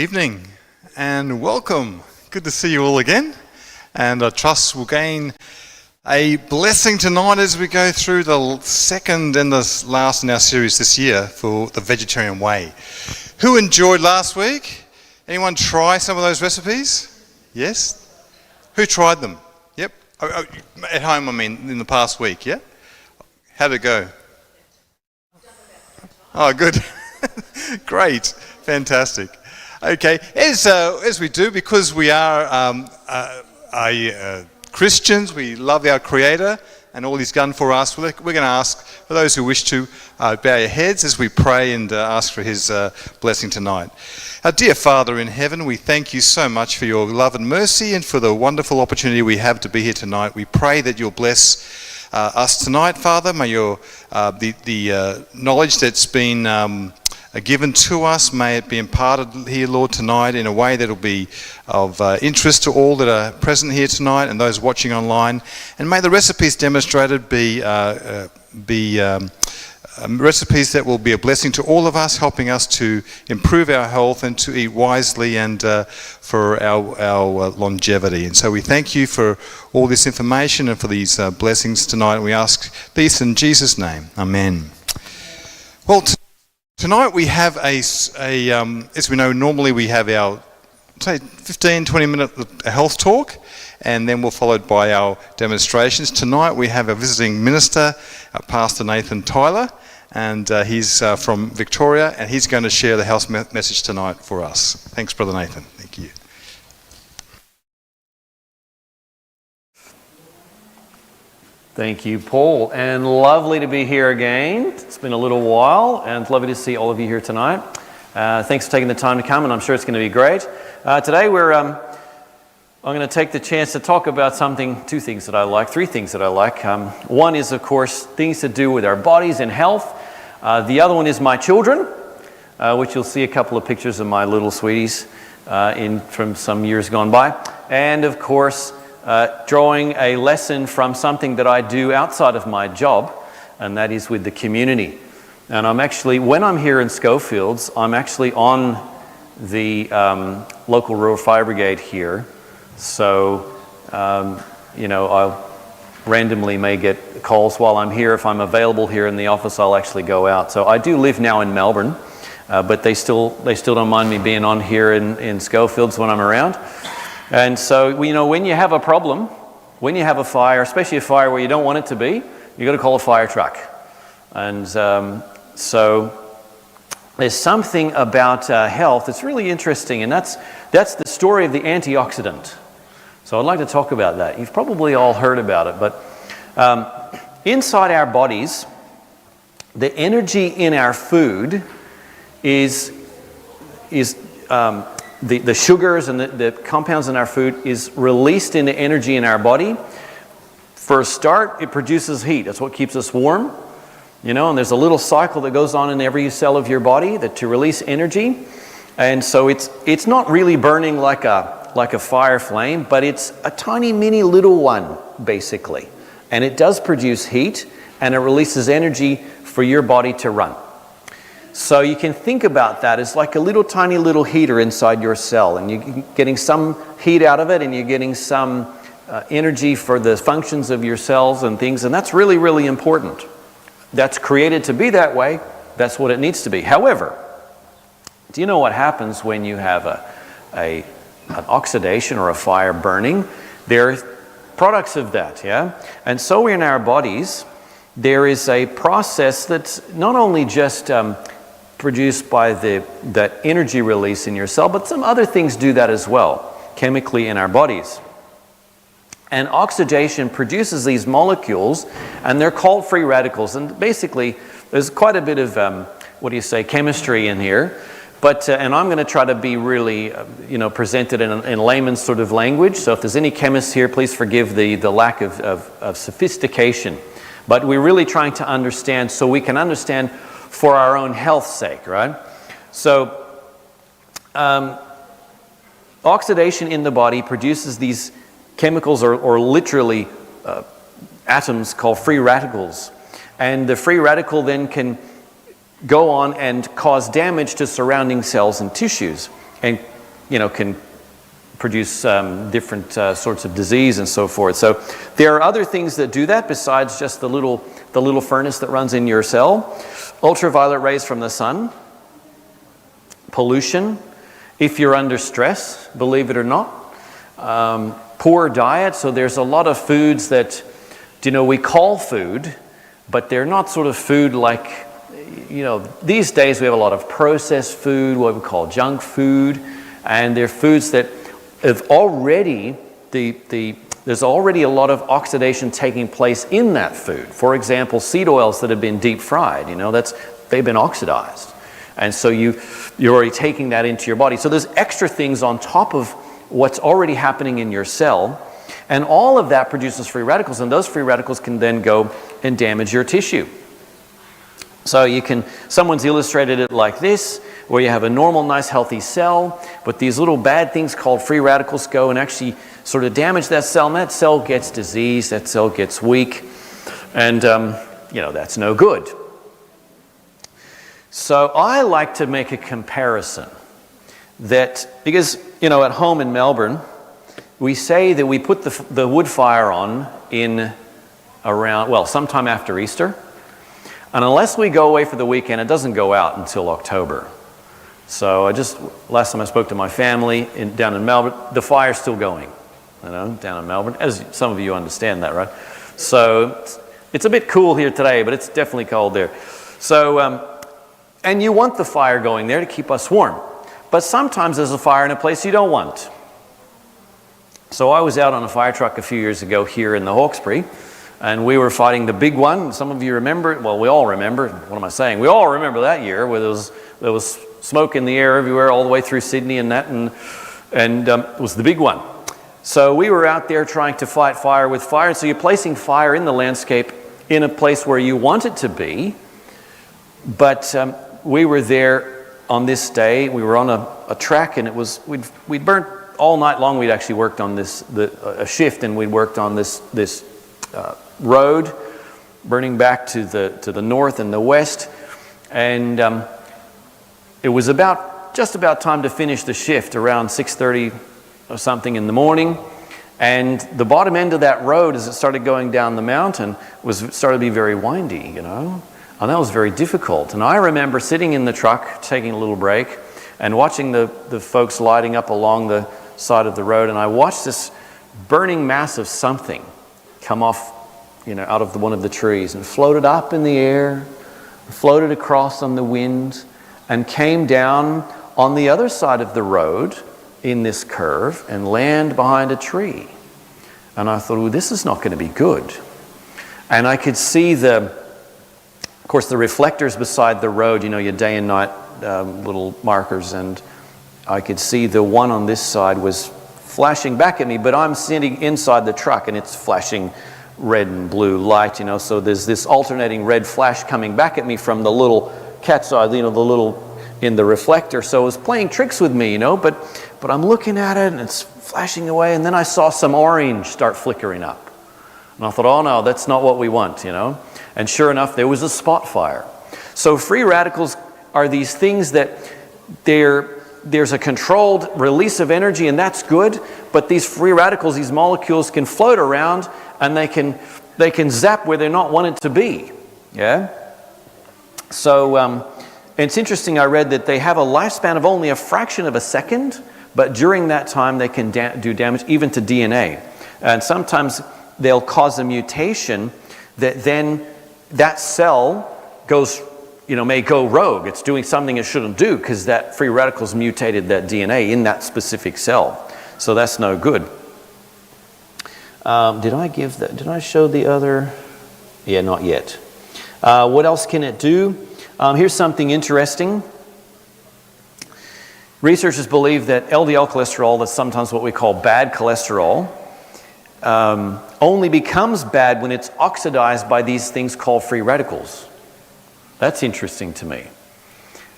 Good evening and welcome. Good to see you all again, and I trust we'll gain a blessing tonight as we go through the second and the last in our series this year for the vegetarian way. Who enjoyed last week? Anyone try some of those recipes? Yes? Who tried them? Yep. At home, I mean, in the past week, yeah? How'd it go? Oh, good. Great. Fantastic. Okay, as we do, because we are Christians, we love our Creator and all He's done for us, we're going to ask for those who wish to bow your heads as we pray and ask for His blessing tonight. Our dear Father in heaven, we thank you so much for your love and mercy and for the wonderful opportunity we have to be here tonight. We pray that you'll bless us tonight, Father. May your the knowledge that's been given to us, may it be imparted here, Lord, tonight in a way that will be of interest to all that are present here tonight and those watching online. And may the recipes demonstrated be recipes that will be a blessing to all of us, helping us to improve our health and to eat wisely and for our longevity. And so we thank you for all this information and for these blessings tonight. And we ask this in Jesus' name. Amen. Well, tonight we have as we know, normally we have our, say, 15, 20-minute health talk, and then we're followed by our demonstrations. Tonight we have a visiting minister, Pastor Nathan Tyler, and he's from Victoria, and he's going to share the health message tonight for us. Thanks, Brother Nathan. Thank you. Thank you, Paul, and lovely to be here again. It's been a little while, and lovely to see all of you here tonight. Thanks for taking the time to come, and I'm sure it's going to be great. Today I'm going to take the chance to talk about three things that I like. One is, of course, things to do with our bodies and health. The other one is my children, which you'll see a couple of pictures of my little sweeties from some years gone by. And, of course, drawing a lesson from something that I do outside of my job, and that is with the community. And when I'm here in Schofields, I'm actually on the local Rural Fire Brigade here. So, I randomly may get calls while I'm here. If I'm available here in the office, I'll actually go out. So I do live now in Melbourne, but they still don't mind me being on here in Schofields when I'm around. And so, when you have a problem, when you have a fire, especially a fire where you don't want it to be, you've got to call a fire truck. And so there's something about health that's really interesting, and that's the story of the antioxidant. So I'd like to talk about that. You've probably all heard about it, but inside our bodies, the energy in our food is the sugars and the compounds in our food is released into energy in our body. For a start, it produces heat. That's what keeps us warm. And there's a little cycle that goes on in every cell of your body to release energy. And so it's not really burning like a fire flame, but it's a tiny mini little one, basically. And it does produce heat, and it releases energy for your body to run. So you can think about that as like a tiny little heater inside your cell, and you're getting some heat out of it, and you're getting some energy for the functions of your cells and things, and that's really, really important. That's created to be that way. That's what it needs to be. However, do you know what happens when you have an oxidation or a fire burning? There are products of that, yeah? And so in our bodies, there is a process that's not only just produced by that energy release in your cell, but some other things do that as well, chemically in our bodies. And oxidation produces these molecules, and they're called free radicals. And basically, there's quite a bit of, chemistry in here. But and I'm going to try to be really, present it in layman's sort of language. So if there's any chemists here, please forgive the lack of sophistication. But we're really trying to understand so we can understand for our own health's sake, right? So oxidation in the body produces these chemicals or literally atoms called free radicals. And the free radical then can go on and cause damage to surrounding cells and tissues. And can produce different sorts of disease and so forth. So there are other things that do that besides just the little furnace that runs in your cell. Ultraviolet rays from the sun, pollution, if you're under stress, believe it or not, poor diet. So there's a lot of foods that, we call food, but they're not sort of food like, these days we have a lot of processed food, what we call junk food, and they're foods that have already, there's already a lot of oxidation taking place in that food. For example, seed oils that have been deep fried, they've been oxidized. And so you're already taking that into your body. So there's extra things on top of what's already happening in your cell. And all of that produces free radicals, and those free radicals can then go and damage your tissue. So someone's illustrated it like this, where you have a normal, nice, healthy cell, but these little bad things called free radicals go and actually sort of damage that cell, and that cell gets diseased, that cell gets weak, and that's no good. So I like to make a comparison because at home in Melbourne, we say that we put the wood fire on sometime after Easter. And unless we go away for the weekend, it doesn't go out until October. So last time I spoke to my family down in Melbourne, the fire's still going, down in Melbourne, as some of you understand that, right? So it's a bit cool here today, but it's definitely cold there. So, and you want the fire going there to keep us warm. But sometimes there's a fire in a place you don't want. So I was out on a fire truck a few years ago here in the Hawkesbury, and we were fighting the big one. Some of you remember, well, we all remember, what am I saying? We all remember that year where there was smoke in the air everywhere all the way through Sydney and it was the big one. So we were out there trying to fight fire with fire. And so you're placing fire in the landscape in a place where you want it to be. But we were there on this day. We were on a track, and we'd burnt all night long. We'd actually worked on a shift, and we'd worked on this road, burning back to the north and the west, and it was just about time to finish the shift, around 6:30 or something in the morning, and the bottom end of that road, as it started going down the mountain, started to be very windy, and that was very difficult. And I remember sitting in the truck, taking a little break, and watching the folks lighting up along the side of the road, and I watched this burning mass of something come off out of one of the trees and floated up in the air, floated across on the wind, and came down on the other side of the road in this curve and land behind a tree. And I thought, this is not going to be good. And I could see of course, the reflectors beside the road, your day and night little markers, and I could see the one on this side was flashing back at me, but I'm sitting inside the truck and it's flashing red and blue light, so there's this alternating red flash coming back at me from the little cat's eye, the little in the reflector. So it was playing tricks with me, but I'm looking at it and it's flashing away, and then I saw some orange start flickering up. And I thought, oh no, that's not what we want, And sure enough, there was a spot fire. So free radicals are these things that there's a controlled release of energy, and that's good, but these free radicals, these molecules can float around, and they can zap where they're not wanted to be. Yeah? So it's interesting, I read that they have a lifespan of only a fraction of a second, but during that time they can do damage even to DNA. And sometimes they'll cause a mutation that then that cell may go rogue. It's doing something it shouldn't do because that free radicals mutated that DNA in that specific cell. So that's no good. Did I show the other? Yeah, not yet. What else can it do? Here's something interesting. Researchers believe that LDL cholesterol, that's sometimes what we call bad cholesterol, only becomes bad when it's oxidized by these things called free radicals. That's interesting to me.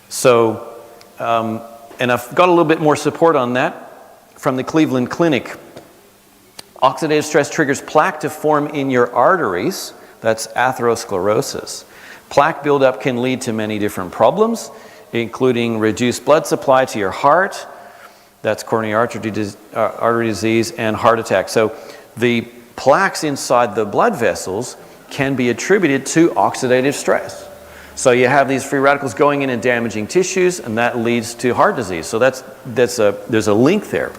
So, and I've got a little bit more support on that from the Cleveland Clinic. Oxidative stress triggers plaque to form in your arteries. That's atherosclerosis. Plaque buildup can lead to many different problems, including reduced blood supply to your heart, That's coronary artery disease and heart attack. So the plaques inside the blood vessels can be attributed to oxidative stress. So you have these free radicals going in and damaging tissues, and that leads to heart disease. So there's a link there.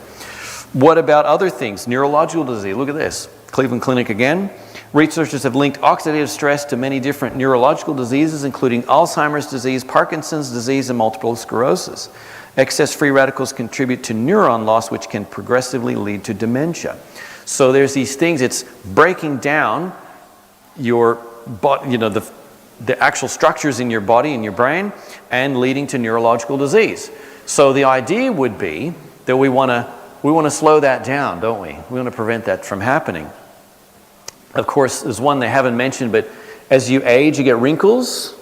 What about other things? Neurological disease. Look at this. Cleveland Clinic again. Researchers have linked oxidative stress to many different neurological diseases, including Alzheimer's disease, Parkinson's disease, and multiple sclerosis. Excess free radicals contribute to neuron loss, which can progressively lead to dementia. So there's these things. It's breaking down your body, the actual structures in your body and your brain, and leading to neurological disease. So the idea would be that we want to slow that down, don't we? We want to prevent that from happening. Of course, there's one they haven't mentioned, but as you age, you get wrinkles.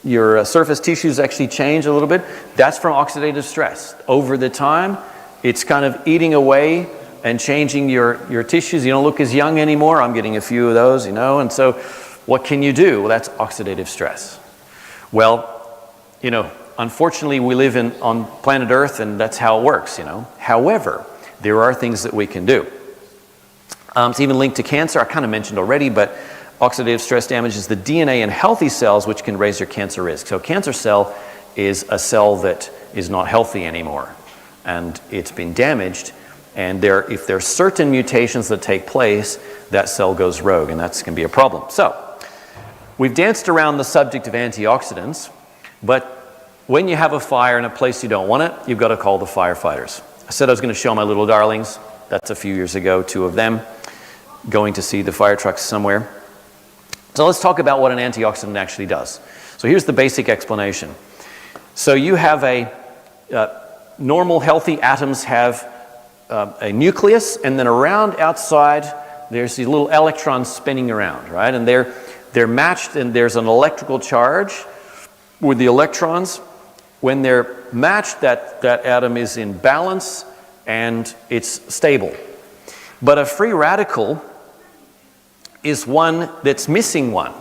Your surface tissues actually change a little bit. That's from oxidative stress. Over the time, it's kind of eating away and changing your tissues. You don't look as young anymore. I'm getting a few of those, and so what can you do? Well, that's oxidative stress. Well, unfortunately, we live on planet Earth, and that's how it works, However, there are things that we can do. It's even linked to cancer. I kind of mentioned already, but oxidative stress damages the DNA in healthy cells, which can raise your cancer risk. So a cancer cell is a cell that is not healthy anymore, and it's been damaged. And if there are certain mutations that take place, that cell goes rogue, and that's going to be a problem. So we've danced around the subject of antioxidants, but when you have a fire in a place you don't want it, you've got to call the firefighters. I said I was going to show my little darlings. That's a few years ago, 2 of them, going to see the fire trucks somewhere. So let's talk about what an antioxidant actually does. So here's the basic explanation. So you have normal healthy atoms have a nucleus, and then around outside there's these little electrons spinning around, right? And they're matched, and there's an electrical charge with the electrons. When they're matched, that atom is in balance and it's stable. But a free radical is one that's missing one.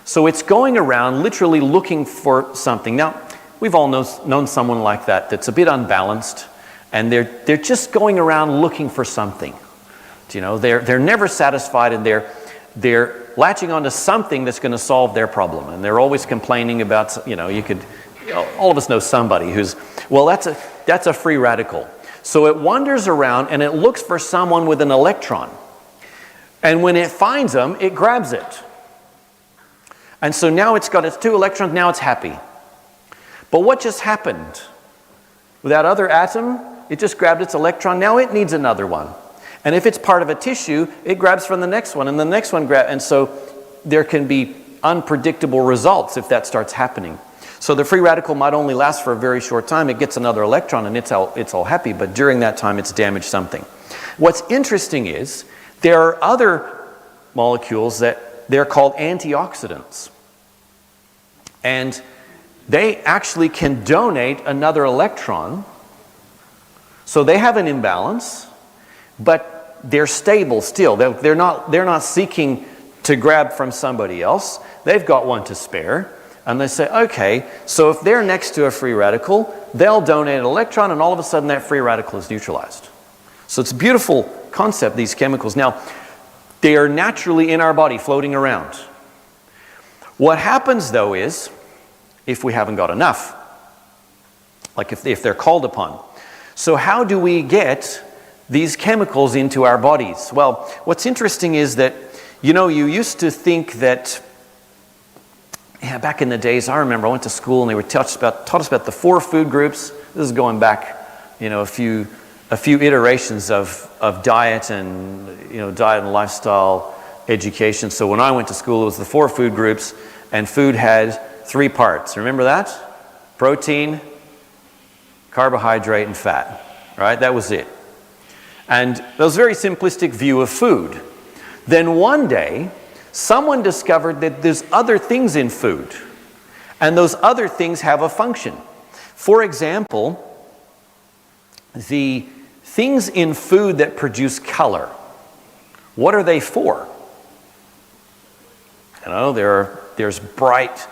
So it's going around literally looking for something. Now, we've all known someone like that that's a bit unbalanced, and they're just going around looking for something. They're never satisfied, and they're latching onto something that's going to solve their problem, and they're always complaining about. All of us know somebody who's, well, that's a free radical. So it wanders around and it looks for someone with an electron. And when it finds them, it grabs it. And so now it's got its 2 electrons, now it's happy. But what just happened? With that other atom, it just grabbed its electron, now it needs another one. And if it's part of a tissue, it grabs from the next one, and the next one grabs, and so there can be unpredictable results if that starts happening. So the free radical might only last for a very short time. It gets another electron and it's all happy, but during that time it's damaged something. What's interesting is there are other molecules that they're called antioxidants. And they actually can donate another electron. So they have an imbalance, but they're stable still. They're not seeking to grab from somebody else. They've got one to spare. And they say, okay, so if they're next to a free radical, they'll donate an electron, and all of a sudden that free radical is neutralized. So it's a beautiful concept, these chemicals. Now, they are naturally in our body, floating around. What happens, though, is, if we haven't got enough, like if they're called upon. So how do we get these chemicals into our bodies? Well, what's interesting is that, you used to think that, back in the days, I remember I went to school and they were taught us about the 4 food groups. This is going back, a few iterations of diet and lifestyle education. So when I went to school, it was the 4 food groups, and food had 3 parts. Remember that? Protein, carbohydrate, and fat. Right? That was it. And that was a very simplistic view of food. Then one day, someone discovered that there's other things in food, and those other things have a function. For example, the things in food that produce color, what are they for? There's bright,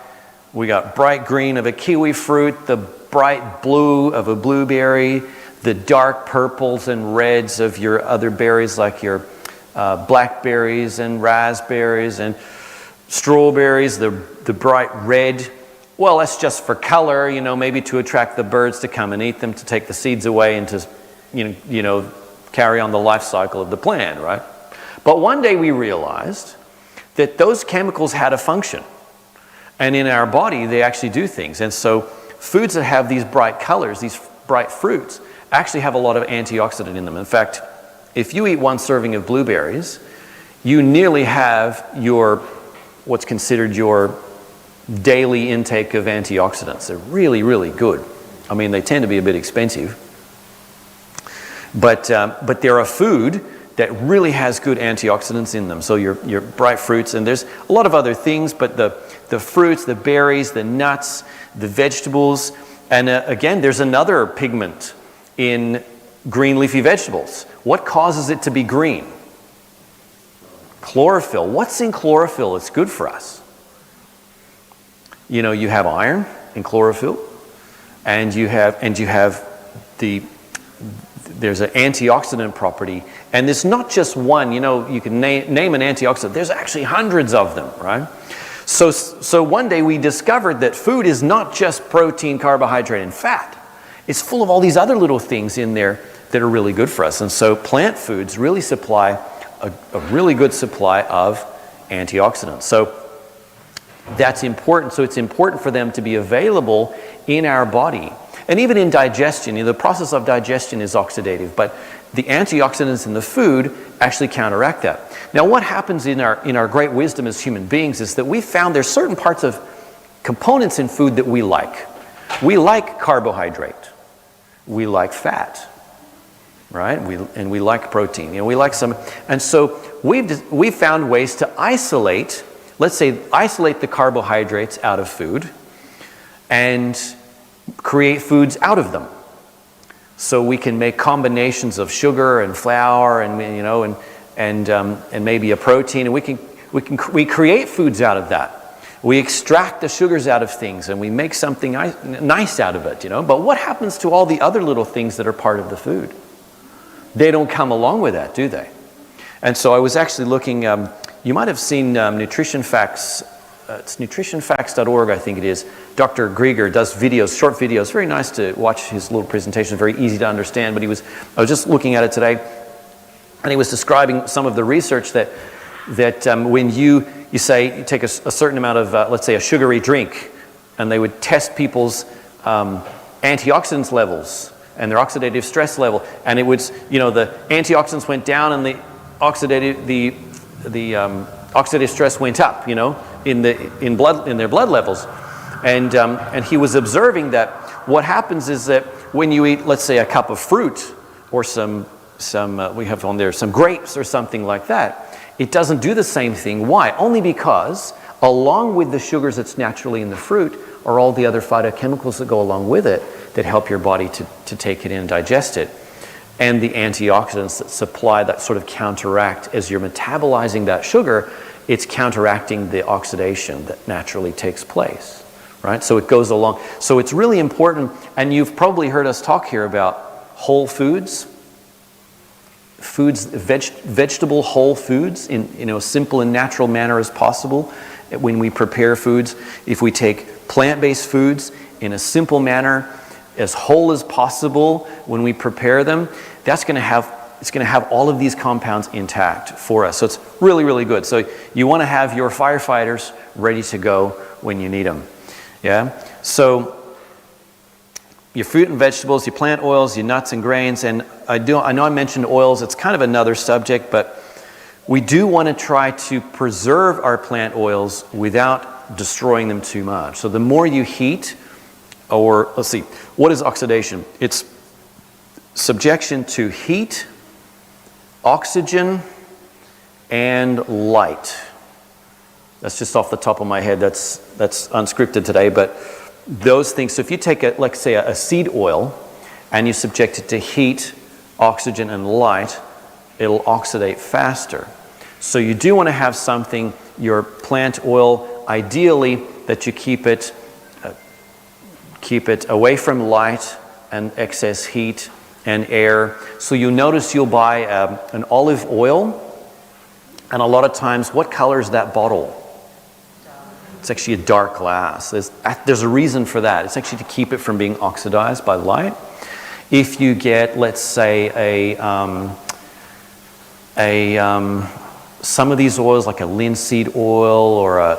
we got bright green of a kiwi fruit, the bright blue of a blueberry, the dark purples and reds of your other berries like your blackberries and raspberries and strawberries, the bright red. Well, that's just for color, you know, maybe to attract the birds to come and eat them, to take the seeds away and to, you know, carry on the life cycle of the plant, right? But one day we realized that those chemicals had a function. And in our body, they actually do things. And so foods that have these bright colors, these bright fruits, actually have a lot of antioxidant in them. In fact, if you eat one serving of blueberries, you nearly have what's considered your daily intake of antioxidants. They're really, really good. I mean, they tend to be a bit expensive. But they're a food that really has good antioxidants in them. So your bright fruits, and there's a lot of other things, but the fruits, the berries, the nuts, the vegetables, and again, there's another pigment in green leafy vegetables. What causes it to be green? Chlorophyll. What's in chlorophyll? It's good for us. You know, you have iron in chlorophyll, and you have there's an antioxidant property, and there's not just one. You know, you can name an antioxidant. There's actually hundreds of them, right? So one day we discovered that food is not just protein, carbohydrate, and fat. It's full of all these other little things in there that are really good for us. And so plant foods really supply a really good supply of antioxidants. So that's important. So it's important for them to be available in our body. And even in digestion, you know, the process of digestion is oxidative, but the antioxidants in the food actually counteract that. Now, what happens in our great wisdom as human beings is that we found there's certain parts of components in food that we like. We like carbohydrate. We like fat, right? And we like protein. You know, we like some, and so we've found ways to isolate. Let's say isolate the carbohydrates out of food, and create foods out of them. So we can make combinations of sugar and flour, and you know, and maybe a protein, and we create foods out of that. We extract the sugars out of things, and we make something nice out of it, you know. But what happens to all the other little things that are part of the food? They don't come along with that, do they? And so I was actually looking. You might have seen Nutrition Facts. It's nutritionfacts.org, I think it is. Dr. Grieger does videos, short videos. Very nice to watch his little presentation. Very easy to understand. But I was just looking at it today, and he was describing some of the research that when you take a certain amount of, let's say, a sugary drink, and they would test people's antioxidants levels and their oxidative stress level, and it would, you know, the antioxidants went down and the oxidative stress went up, you know, in their blood levels, and he was observing that what happens is that when you eat, let's say, a cup of fruit or some we have on there some grapes or something like that, it doesn't do the same thing. Why? Only because along with the sugars that's naturally in the fruit are all the other phytochemicals that go along with it that help your body to take it in and digest it, and the antioxidants that supply that sort of counteract as you're metabolizing that sugar. It's counteracting the oxidation that naturally takes place, right? So it goes along. So it's really important, and you've probably heard us talk here about whole foods, vegetable whole foods in a simple and natural manner as possible. When we prepare foods, if we take plant-based foods in a simple manner, as whole as possible, when we prepare them, it's going to have all of these compounds intact for us. So it's really, really good. So you want to have your firefighters ready to go when you need them. Yeah? So your fruit and vegetables, your plant oils, your nuts and grains, and I know I mentioned oils. It's kind of another subject, but we do want to try to preserve our plant oils without destroying them too much. So the more you heat, or let's see, what is oxidation? It's subjection to heat, oxygen, and light. That's just off the top of my head. That's unscripted today, but those things. So if you take let's say a seed oil, and you subject it to heat, oxygen, and light, it'll oxidate faster. So you do want to have something, your plant oil, ideally that you keep it keep it away from light and excess heat and air. So you notice you'll buy an olive oil, and a lot of times, what color is that bottle? It's actually a dark glass. There's a reason for that. It's actually to keep it from being oxidized by light. If you get, let's say, some of these oils, like a linseed oil or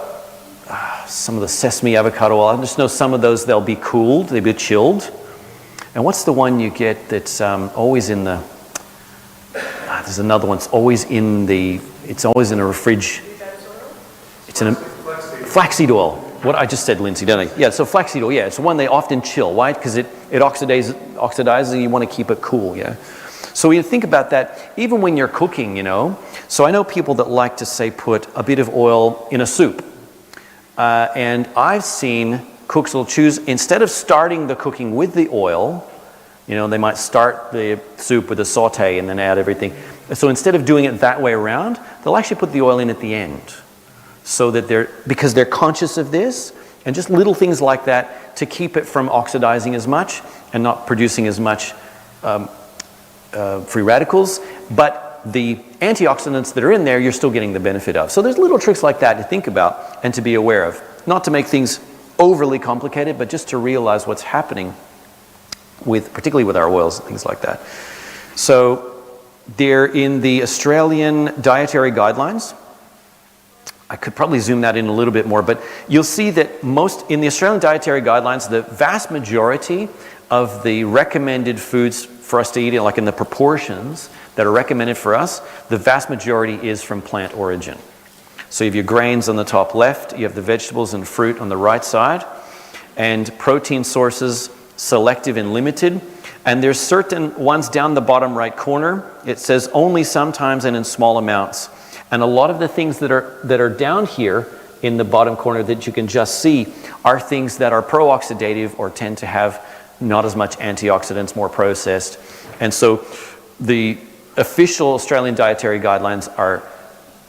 some of the sesame avocado oil, I just know some of those, they'll be cooled, they'll be chilled. And what's the one you get that's always in the, there's another one, it's always in a fridge. It's in a flaxseed oil. What I just said, linseed, don't I? Yeah, so flaxseed oil, yeah, it's the one they often chill. Why? Because it oxidizes and you want to keep it cool, yeah? So you think about that even when you're cooking, you know. So I know people that like to, say, put a bit of oil in a soup. And I've seen cooks will choose, instead of starting the cooking with the oil, you know, they might start the soup with a saute and then add everything. So instead of doing it that way around, they'll actually put the oil in at the end. So that because they're conscious of this, and just little things like that to keep it from oxidizing as much and not producing as much free radicals, but the antioxidants that are in there, you're still getting the benefit of. So there's little tricks like that to think about and to be aware of. Not to make things overly complicated, but just to realize what's happening particularly with our oils and things like that. So they're in the Australian dietary guidelines. I could probably zoom that in a little bit more, but you'll see that in the Australian dietary guidelines, the vast majority of the recommended foods for us to eat, like in the proportions that are recommended for us, the vast majority is from plant origin. So you have your grains on the top left, you have the vegetables and fruit on the right side, and protein sources, selective and limited. And there's certain ones down the bottom right corner. It says only sometimes and in small amounts. And a lot of the things that are down here in the bottom corner that you can just see are things that are pro-oxidative or tend to have not as much antioxidants, more processed. And so the official Australian dietary guidelines are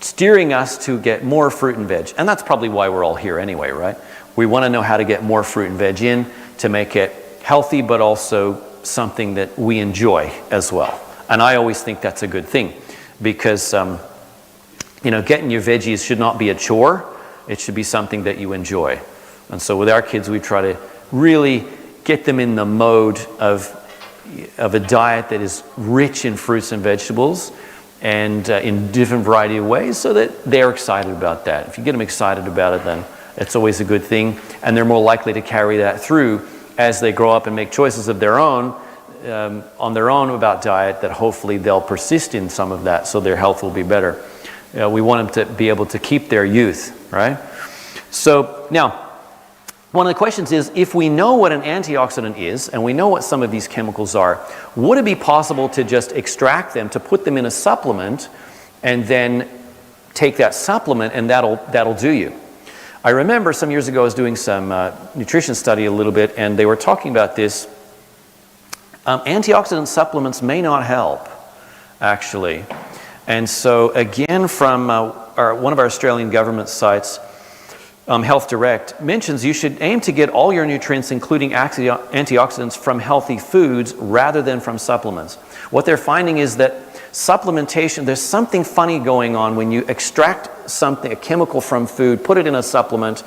steering us to get more fruit and veg. And that's probably why we're all here anyway, right? We want to know how to get more fruit and veg in to make it healthy, but also something that we enjoy as well. And I always think that's a good thing because getting your veggies should not be a chore. It should be something that you enjoy. And so with our kids, we try to really get them in the mode of a diet that is rich in fruits and vegetables and in different variety of ways so that they're excited about that. If you get them excited about it, then it's always a good thing. And they're more likely to carry that through as they grow up and make choices of their own, on their own about diet, that hopefully they'll persist in some of that so their health will be better. We want them to be able to keep their youth, right? So now, one of the questions is, if we know what an antioxidant is, and we know what some of these chemicals are, would it be possible to just extract them, to put them in a supplement, and then take that supplement, and that'll do you? I remember some years ago I was doing some nutrition study a little bit, and they were talking about this. Antioxidant supplements may not help, actually. And so again, from one of our Australian government sites, Health Direct, mentions you should aim to get all your nutrients, including antioxidants, from healthy foods rather than from supplements. What they're finding is that supplementation, there's something funny going on when you extract a chemical from food, put it in a supplement,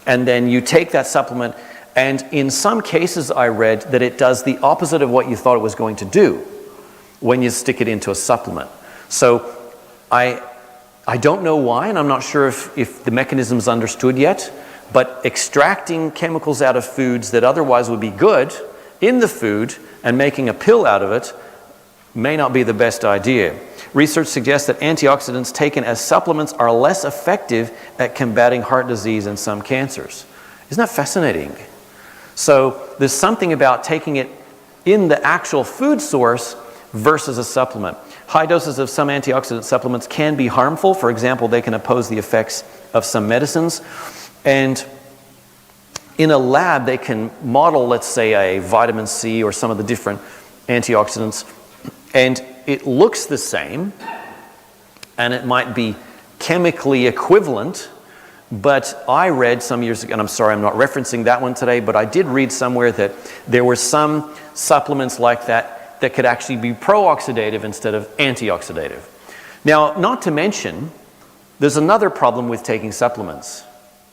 and then you take that supplement, and in some cases I read that it does the opposite of what you thought it was going to do when you stick it into a supplement. So I don't know why, and I'm not sure if the mechanism is understood yet, but extracting chemicals out of foods that otherwise would be good in the food and making a pill out of it may not be the best idea. Research suggests that antioxidants taken as supplements are less effective at combating heart disease and some cancers. Isn't that fascinating? So there's something about taking it in the actual food source versus a supplement. High doses of some antioxidant supplements can be harmful. For example, they can oppose the effects of some medicines. And in a lab, they can model, let's say, a vitamin C or some of the different antioxidants, and it looks the same, and it might be chemically equivalent, But I read some years ago, and I'm sorry I'm not referencing that one today, but I did read somewhere that there were some supplements like that that could actually be pro-oxidative instead of antioxidative. Now, not to mention, there's another problem with taking supplements.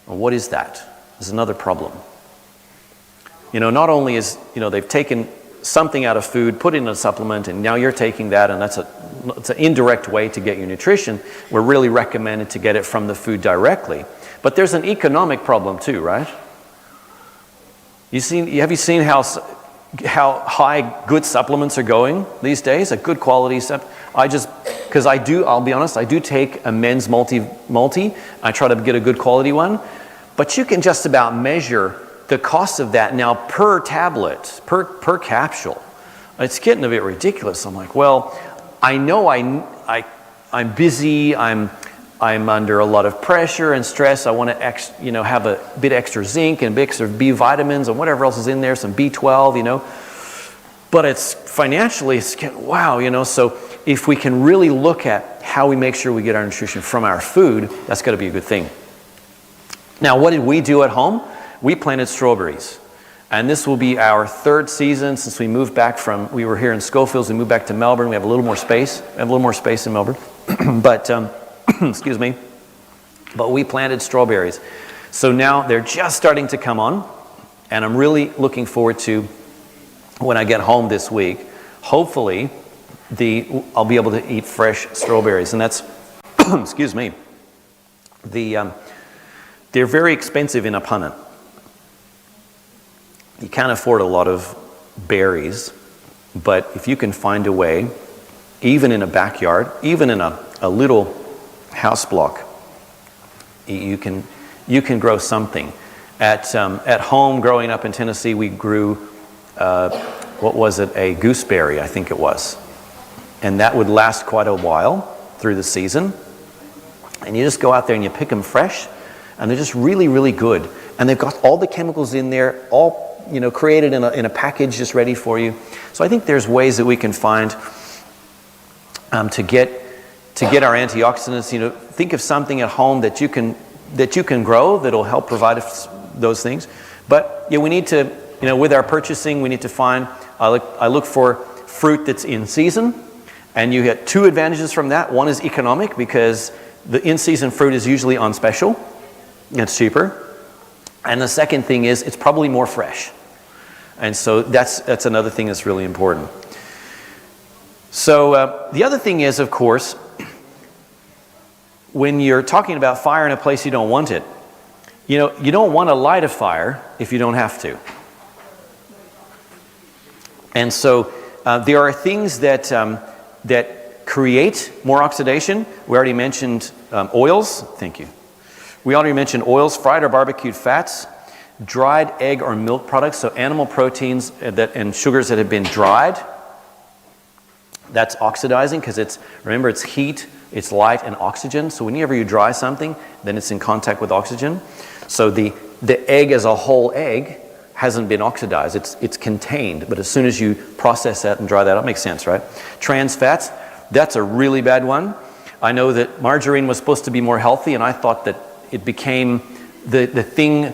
Well, what is that? There's another problem. Not only is, they've taken something out of food, put it in a supplement, and now you're taking that, and it's an indirect way to get your nutrition. We're really recommended to get it from the food directly. But there's an economic problem too, right? Have you seen how high good supplements are going these days? A good quality because I'll be honest, I do take a men's multi. I try to get a good quality one, but you can just about measure the cost of that now per tablet, per capsule. It's getting a bit ridiculous. I'm like, well, I know I'm busy, I'm under a lot of pressure and stress. I want to have a bit extra zinc and a bit extra B vitamins and whatever else is in there, some B12, But it's financially, wow, so if we can really look at how we make sure we get our nutrition from our food, that's got to be a good thing. Now, what did we do at home? We planted strawberries. And this will be our third season since we moved back we were here in Schofields, we moved back to Melbourne. We have a little more space. In Melbourne. But, excuse me. But we planted strawberries. So now they're just starting to come on. And I'm really looking forward to, when I get home this week, hopefully I'll be able to eat fresh strawberries. And that's, excuse me, they're very expensive in a punnet. You can't afford a lot of berries, but if you can find a way, even in a backyard, even in a little house block, you can grow something. At home, growing up in Tennessee, we grew a gooseberry, I think it was. And that would last quite a while through the season. And you just go out there and you pick them fresh, and they're just really, really good. And they've got all the chemicals in there, all created in a package just ready for you. So I think there's ways that we can find to get our antioxidants. Think of something at home that you can grow that'll help provide those things. But we need to, with our purchasing, we need to find. I look for fruit that's in season, and you get two advantages from that. One is economic, because the in-season fruit is usually on special. It's cheaper. And the second thing is it's probably more fresh. And so that's another thing that's really important. So the other thing is, of course, when you're talking about fire in a place you don't want it, you don't want to light a fire if you don't have to. And so there are things that create more oxidation. We already mentioned oils. Thank you. We already mentioned oils, fried or barbecued fats, dried egg or milk products, so animal proteins and sugars that have been dried. That's oxidizing because remember, it's heat, it's light, and oxygen. So whenever you dry something, then it's in contact with oxygen. So the egg as a whole egg hasn't been oxidized. It's contained, but as soon as you process that and dry that up, makes sense, right? Trans fats, that's a really bad one. I know that margarine was supposed to be more healthy, and I thought that it became the thing.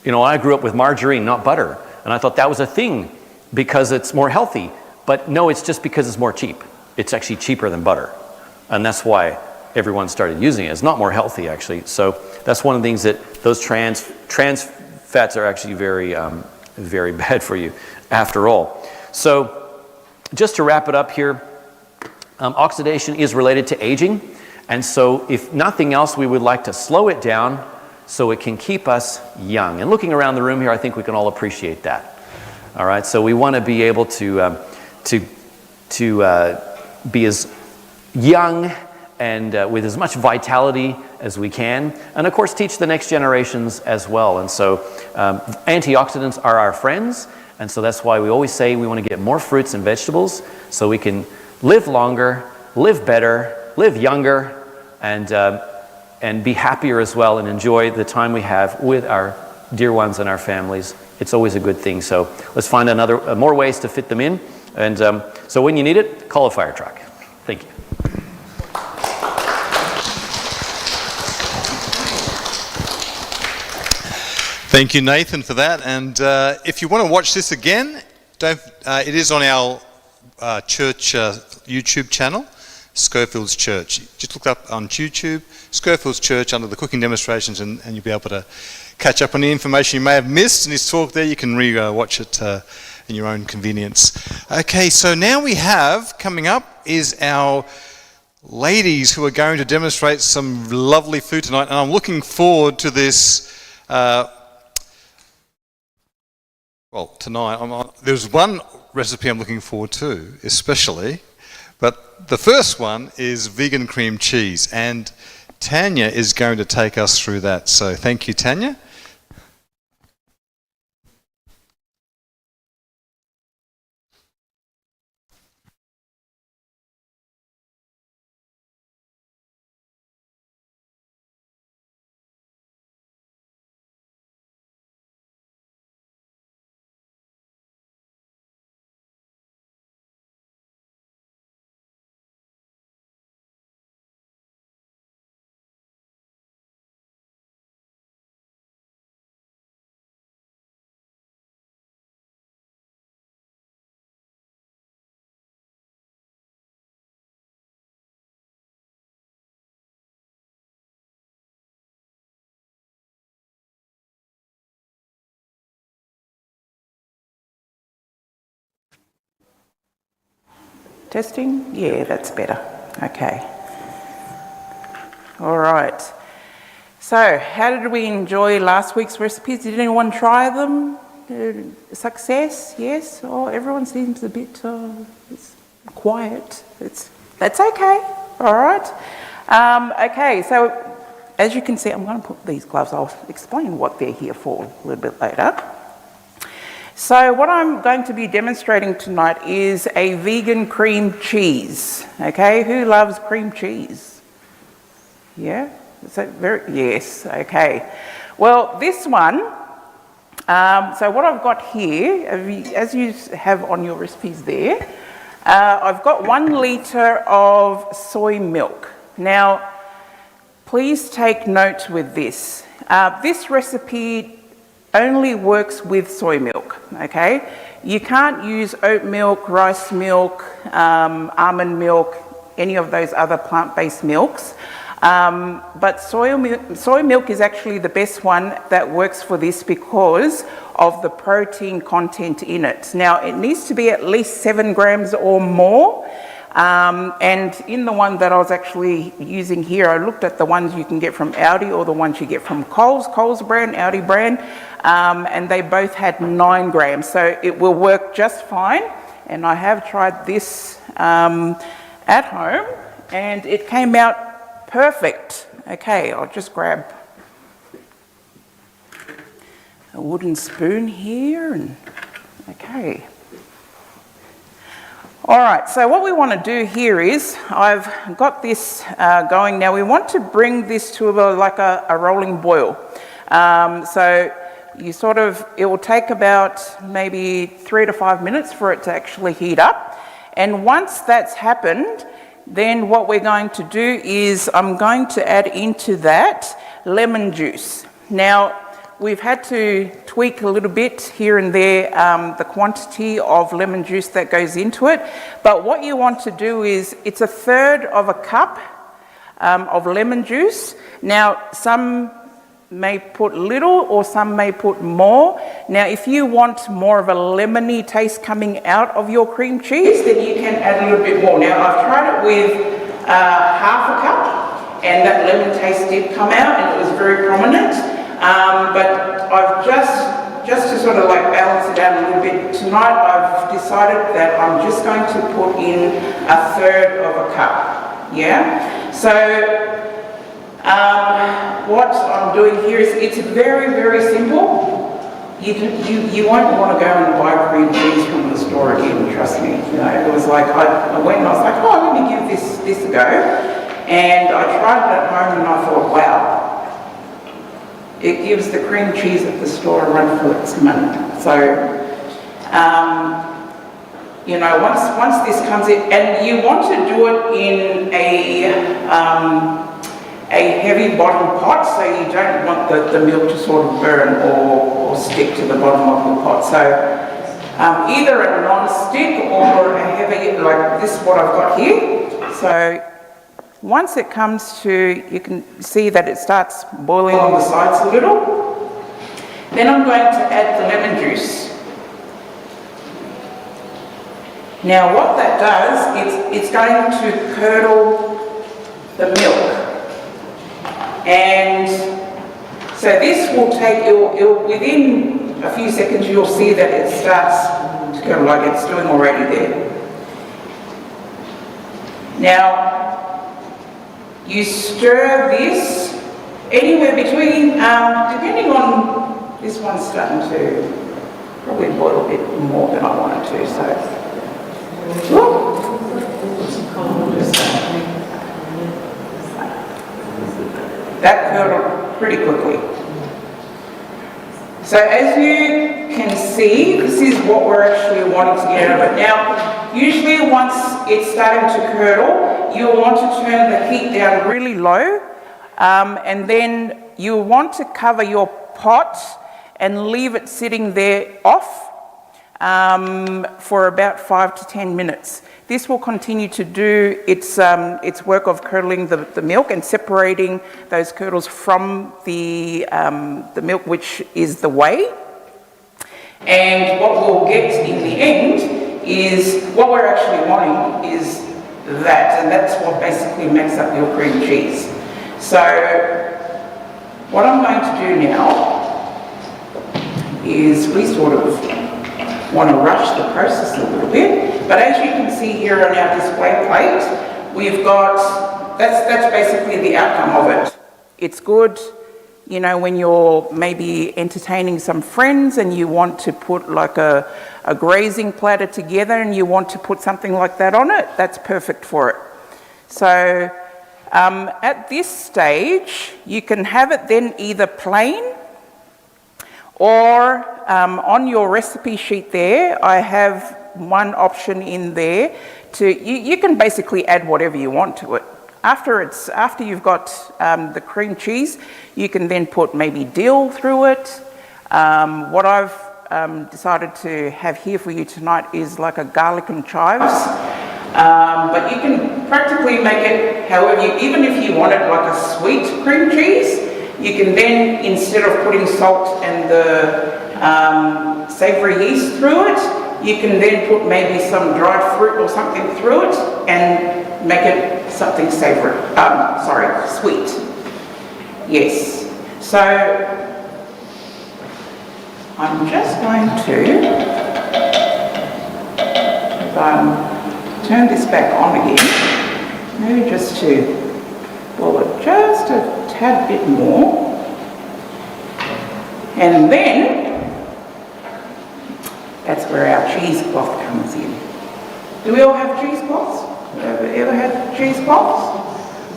I grew up with margarine, not butter. And I thought that was a thing because it's more healthy. But no, it's just because it's more cheap. It's actually cheaper than butter. And that's why everyone started using it. It's not more healthy, actually. So that's one of the things that those trans fats are actually very, very bad for you after all. So just to wrap it up here, oxidation is related to aging. And so if nothing else, we would like to slow it down so it can keep us young. And looking around the room here, I think we can all appreciate that. All right, so we want to be able to be as young and with as much vitality as we can, and of course teach the next generations as well. And so antioxidants are our friends, and so that's why we always say we want to get more fruits and vegetables so we can live longer, live better, live younger, and be happier as well, and enjoy the time we have with our dear ones and our families. It's always a good thing. So let's find more ways to fit them in. And so when you need it, call a fire truck. Thank you. Thank you, Nathan, for that. And if you want to watch this again, it is on our church YouTube channel, Schofield's Church. Just look up on YouTube, Schofield's Church, under the cooking demonstrations, and you'll be able to catch up on the information you may have missed in this talk there. You can re-watch it in your own convenience. Okay, so now we have, coming up, is our ladies who are going to demonstrate some lovely food tonight, and I'm looking forward to this. Well, tonight, there's one recipe I'm looking forward to, especially, but the first one is vegan cream cheese, and Tanya is going to take us through that. So thank you, Tanya. Testing? Yeah, that's better. Okay. All right. So, how did we enjoy last week's recipes? Did anyone try them? Success? Yes? Oh, everyone seems a bit quiet. That's okay. All right. Okay, so as you can see, I'm going to put these gloves. I'll explain what they're here for a little bit later. So what I'm going to be demonstrating tonight is a vegan cream cheese. Okay, who loves cream cheese? Yeah? Yes, okay. Well, this one, so what I've got here, as you have on your recipes there, I've got 1 litre of soy milk. Now, please take note with this. This recipe only works with soy milk, okay? You can't use oat milk, rice milk, almond milk, any of those other plant-based milks. But soy milk is actually the best one that works for this because of the protein content in it. Now, it needs to be at least 7 grams or more. And in the one that I was actually using here, I looked at the ones you can get from Aldi or the ones you get from Coles brand, Aldi brand, and they both had 9 grams. So it will work just fine. And I have tried this at home and it came out perfect. Okay, I'll just grab a wooden spoon here and okay. All right, so what we want to do here is, I've got this going now. We want to bring this to like a rolling boil. So you it will take about maybe 3 to 5 minutes for it to actually heat up. And once that's happened, then what we're going to do is I'm going to add into that lemon juice. Now, we've had to tweak a little bit here and there the quantity of lemon juice that goes into it. But what you want to do is, it's 1/3 of a cup of lemon juice. Now, some may put little or some may put more. Now, if you want more of a lemony taste coming out of your cream cheese, then you can add a little bit more. Now, I've tried it with half a cup and that lemon taste did come out and it was very prominent. But I've just to sort of like balance it out a little bit, tonight I've decided that I'm just going to put in 1/3 of a cup, yeah? So what I'm doing here is, it's very, very simple. You won't want to go and buy cream cheese from the store again, trust me. You know, it was like, I went and I was like, oh, let me give this a go. And I tried it at home and I thought, wow. It gives the cream cheese at the store a run for its money. So, you know, once this comes in, and you want to do it in a heavy bottom pot, so you don't want the milk to sort of burn or stick to the bottom of your pot. So either a non-stick or a heavy, like this what I've got here. So once it comes to, you can see that it starts boiling on the sides a little. Then I'm going to add the lemon juice. Now what that does, it's going to curdle the milk. And so this will take, within a few seconds you'll see that it starts to curdle like it's doing already there. Now, you stir this anywhere between, depending on, this one's starting to probably boil a bit more than I want it to, so. That curdled pretty quickly. So as you can see, this is what we're actually wanting to get out of it. Now, usually once it's starting to curdle, you'll want to turn the heat down really low, and then you'll want to cover your pot and leave it sitting there off for about 5 to 10 minutes. This will continue to do its work of curdling the milk and separating those curdles from the milk, which is the whey. And what we'll get in the end is, what we're actually wanting is that, and that's what basically makes up your cream cheese. So what I'm going to do now is we sort of want to rush the process a little bit, but as you can see here on our display plate, we've got, that's basically the outcome of it. It's good, you know, when you're maybe entertaining some friends and you want to put like a grazing platter together and you want to put something like that on it, that's perfect for it. So at this stage, you can have it then either plain or on your recipe sheet there, I have one option in there to, you can basically add whatever you want to it. After you've got the cream cheese, you can then put maybe dill through it. What I've decided to have here for you tonight is like a garlic and chives. But you can practically make it however you, even if you want it like a sweet cream cheese, you can then, instead of putting salt and the savoury yeast through it, you can then put maybe some dried fruit or something through it and make it something savoury, sweet. Yes. So I'm just going to turn this back on again, maybe just to boil it just a tad bit more, and then that's where our cheesecloth comes in. Do we all have cheesecloths? Ever had cheesecloths?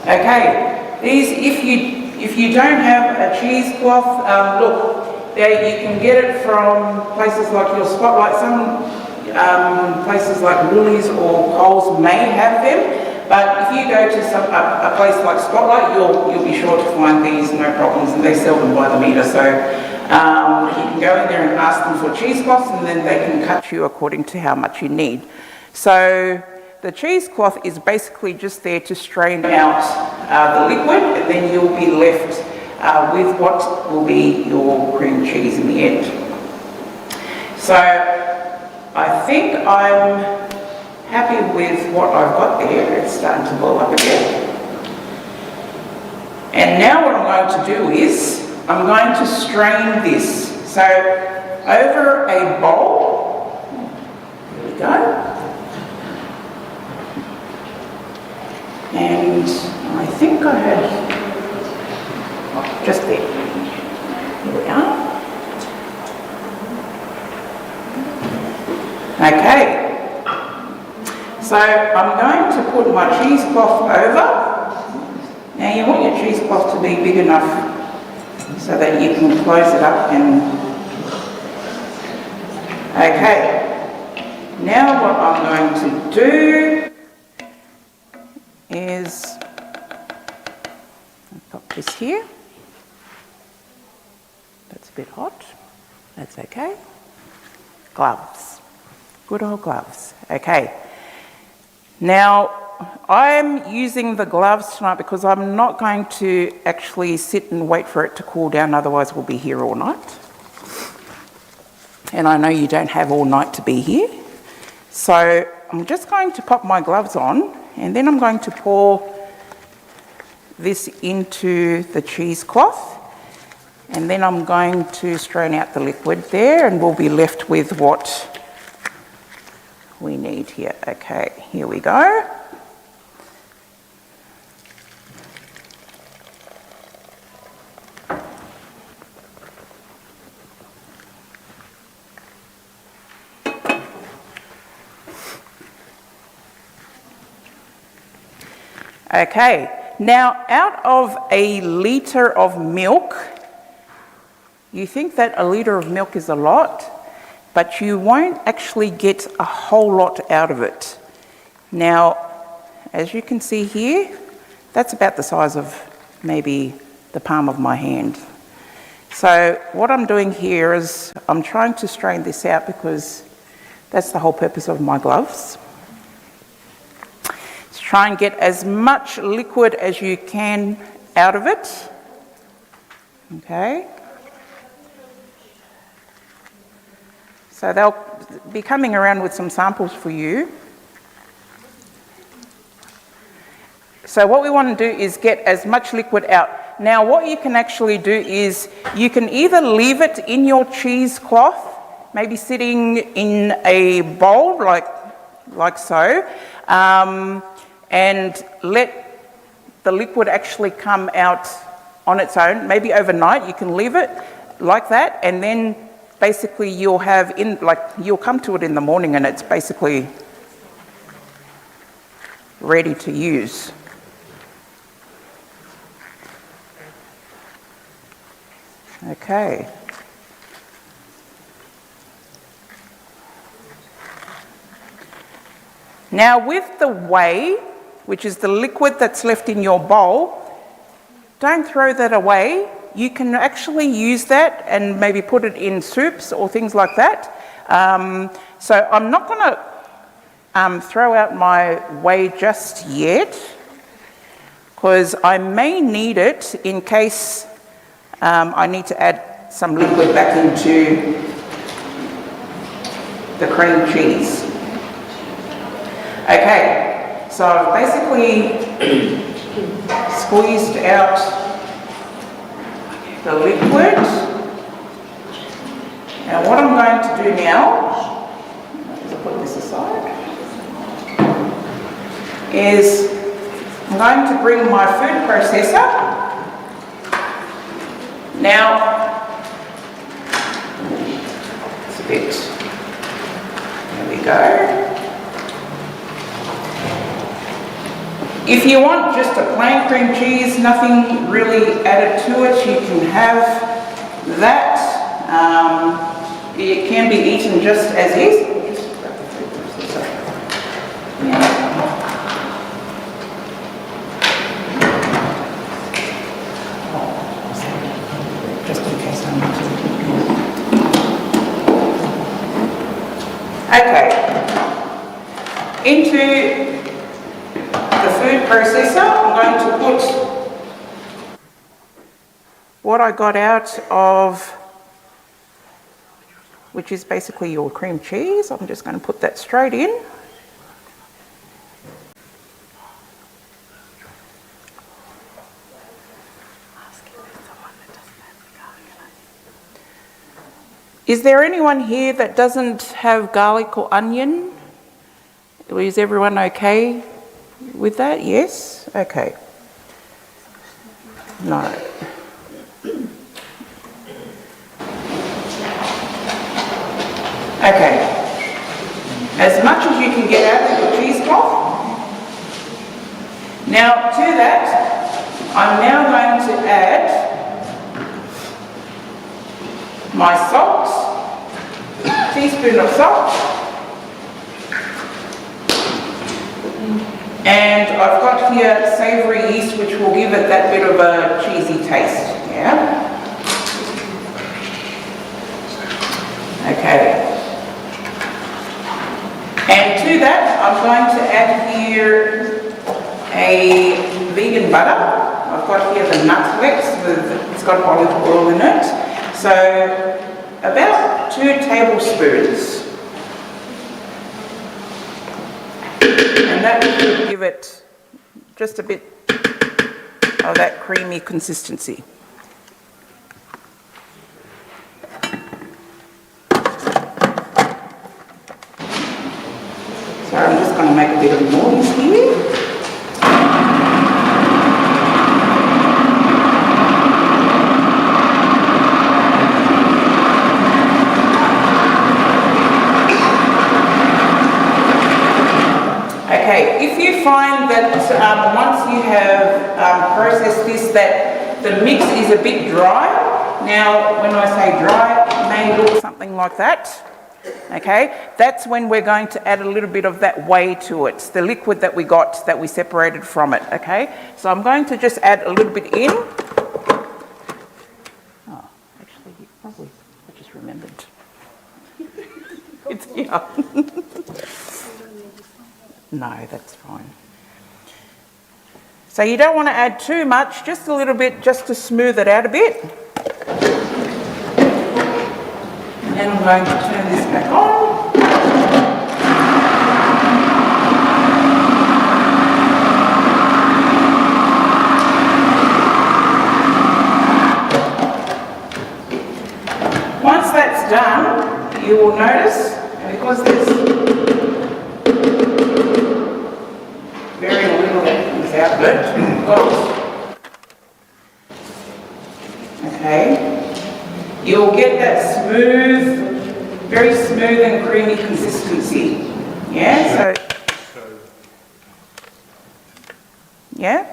Okay, these, if you don't have a cheesecloth, look, there you can get it from places like your Spotlight. Some places like Woolies or Coles may have them, but if you go to a place like Spotlight, you'll be sure to find these, no problems, and they sell them by the metre. So you can go in there and ask them for cheesecloths, and then they can cut you according to how much you need. So the cheesecloth is basically just there to strain out the liquid, and then you'll be left with what will be your cream cheese in the end. So I think I'm happy with what I've got there. It's starting to boil up again. And now what I'm going to do is, I'm going to strain this. So over a bowl, there we go. And I think I had, just there. Here we are. Okay. So I'm going to put my cheesecloth over. Now you want your cheesecloth to be big enough so that you can close it up and... Okay. Now what I'm going to do is, I've got this here. That's a bit hot. That's okay. Gloves. Good old gloves. Okay. Now, I'm using the gloves tonight because I'm not going to actually sit and wait for it to cool down, otherwise we'll be here all night. And I know you don't have all night to be here. So I'm just going to pop my gloves on, and then I'm going to pour this into the cheesecloth, and then I'm going to strain out the liquid there, and we'll be left with what we need here. Okay, here we go. Okay, now out of a litre of milk, you think that a litre of milk is a lot, but you won't actually get a whole lot out of it. Now, as you can see here, that's about the size of maybe the palm of my hand. So what I'm doing here is I'm trying to strain this out because that's the whole purpose of my gloves. Try and get as much liquid as you can out of it. Okay. So they'll be coming around with some samples for you. So what we want to do is get as much liquid out. Now what you can actually do is you can either leave it in your cheesecloth, maybe sitting in a bowl like so, and let the liquid actually come out on its own. Maybe overnight you can leave it like that, and then basically you'll come to it in the morning and it's basically ready to use. Okay. Now with the whey, which is the liquid that's left in your bowl, don't throw that away. You can actually use that and maybe put it in soups or things like that. So I'm not going to throw out my whey just yet, because I may need it in case I need to add some liquid back into the cream cheese. Okay, so I've basically squeezed out the liquid. Now what I'm going to do now, is I'll put this aside, is I'm going to bring my food processor. Now, it's a bit, there we go. If you want just a plain cream cheese, nothing really added to it, you can have that. It can be eaten just as is. Just in case I need to. Okay. Into the food processor, I'm going to put what I got out of, which is basically your cream cheese. I'm just going to put that straight in. Is there anyone here that doesn't have garlic or onion? Is everyone okay with that? Yes? Okay. No. Okay. As much as you can get out of your cheesecloth. Now to that, I'm now going to add my salt, teaspoon of salt. And I've got here savoury yeast, which will give it that bit of a cheesy taste, yeah? Okay. And to that, I'm going to add here a vegan butter. I've got here the Nutlex, it's got olive oil in it. So about 2 tablespoons. And that will give it just a bit of that creamy consistency. So I'm just going to make a bit of noise here. Okay, if you find that once you have processed this, that the mix is a bit dry, now when I say dry, it may look something like that. Okay, that's when we're going to add a little bit of that whey to it, the liquid that we got, that we separated from it, okay? So I'm going to just add a little bit in. Oh, actually, probably, I just remembered. It's here. No, that's fine. So you don't want to add too much, just a little bit, just to smooth it out a bit. And I'm going to turn this back on. Once that's done, you will notice, because there's very little that comes out of it, okay. You'll get that smooth, very smooth and creamy consistency. Yeah, so, yeah.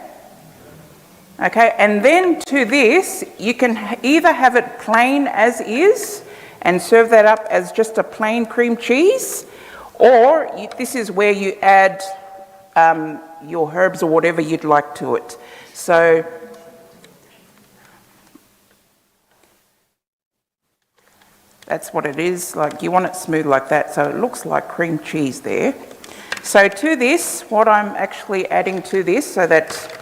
Okay, and then to this, you can either have it plain as is and serve that up as just a plain cream cheese, or this is where you add your herbs or whatever you'd like to it. So, that's what it is, like you want it smooth like that, so it looks like cream cheese there. So to this, what I'm actually adding to this, so that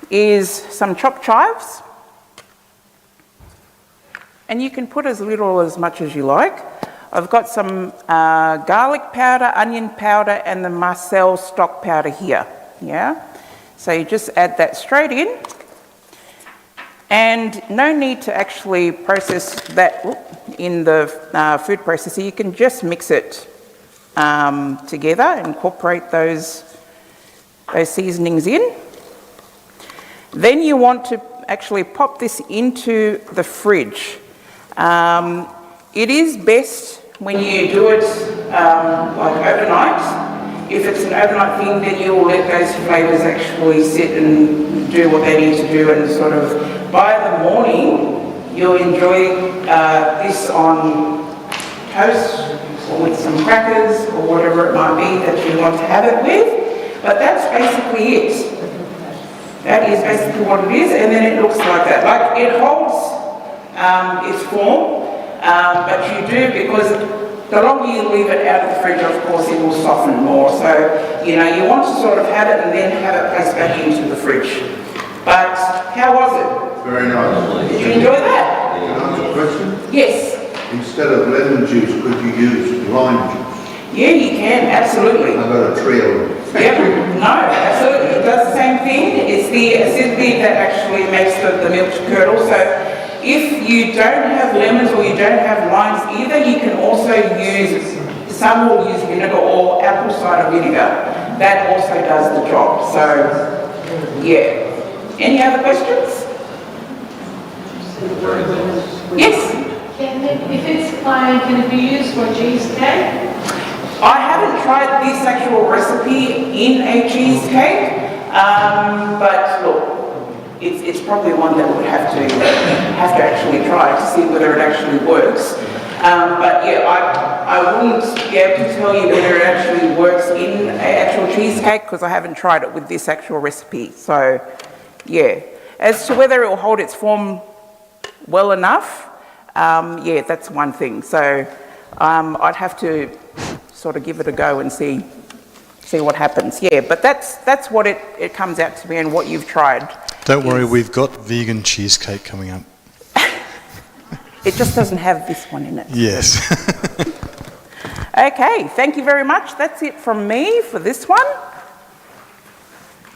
is some chopped chives. And you can put as little or as much as you like. I've got some garlic powder, onion powder, and the Marcel stock powder here, yeah? So you just add that straight in. And no need to actually process that in the food processor. You can just mix it together and incorporate those seasonings in. Then you want to actually pop this into the fridge. It is best when you do it like overnight. If it's an overnight thing, then you'll let those flavours actually sit and do what they need to do, and sort of by the morning you'll enjoy this on toast or with some crackers or whatever it might be that you want to have it with. But that's basically it. That is basically what it is, and then it looks like that. Like it holds its form, but you do, because the longer you leave it out of the fridge, of course, it will soften more. So, you know, you want to sort of have it and then have it placed back into the fridge. But how was it? Very nice. Did you enjoy that? Can I ask a question? Yes. Instead of lemon juice, could you use lime juice? Yeah, you can, absolutely. I've got a trio. Yep, no, absolutely. It does the same thing. It's the acidity that actually makes the milk to curdle. So if you don't have lemons or you don't have limes either, you can also use, some will use vinegar or apple cider vinegar. That also does the job. So, yeah. Any other questions? Yes? If it's plain, can it be used for cheesecake? I haven't tried this actual recipe in a cheesecake, but look, it's probably one that would have to actually try to see whether it actually works. But yeah, I wouldn't be able to tell you whether it actually works in an actual cheesecake because I haven't tried it with this actual recipe. So, yeah. As to whether it will hold its form well enough, yeah, that's one thing. So, I'd have to sort of give it a go and see what happens. Yeah, but that's what it comes out to be and what you've tried. Don't worry, we've got vegan cheesecake coming up. It just doesn't have this one in it. Yes. Okay, thank you very much. That's it from me for this one.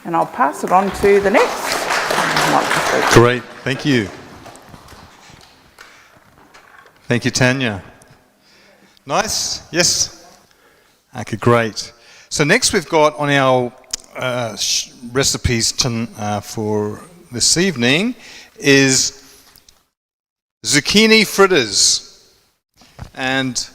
And I'll pass it on to the next one. Great, thank you. Thank you, Tanya. Nice? Yes? Okay, great. So next we've got on our recipes for this evening is zucchini fritters. And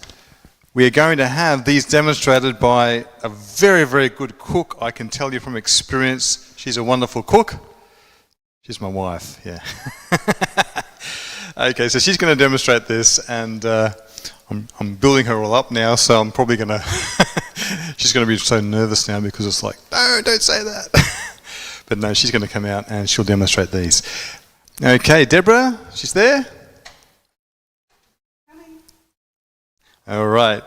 we are going to have these demonstrated by a very, very good cook. I can tell you from experience, she's a wonderful cook. She's my wife, yeah. Okay, so she's going to demonstrate this, and I'm building her all up now, so I'm probably going to... she's going to be so nervous now because it's like, no, don't say that. But no, she's going to come out and she'll demonstrate these. Okay, Deborah, she's there? All right.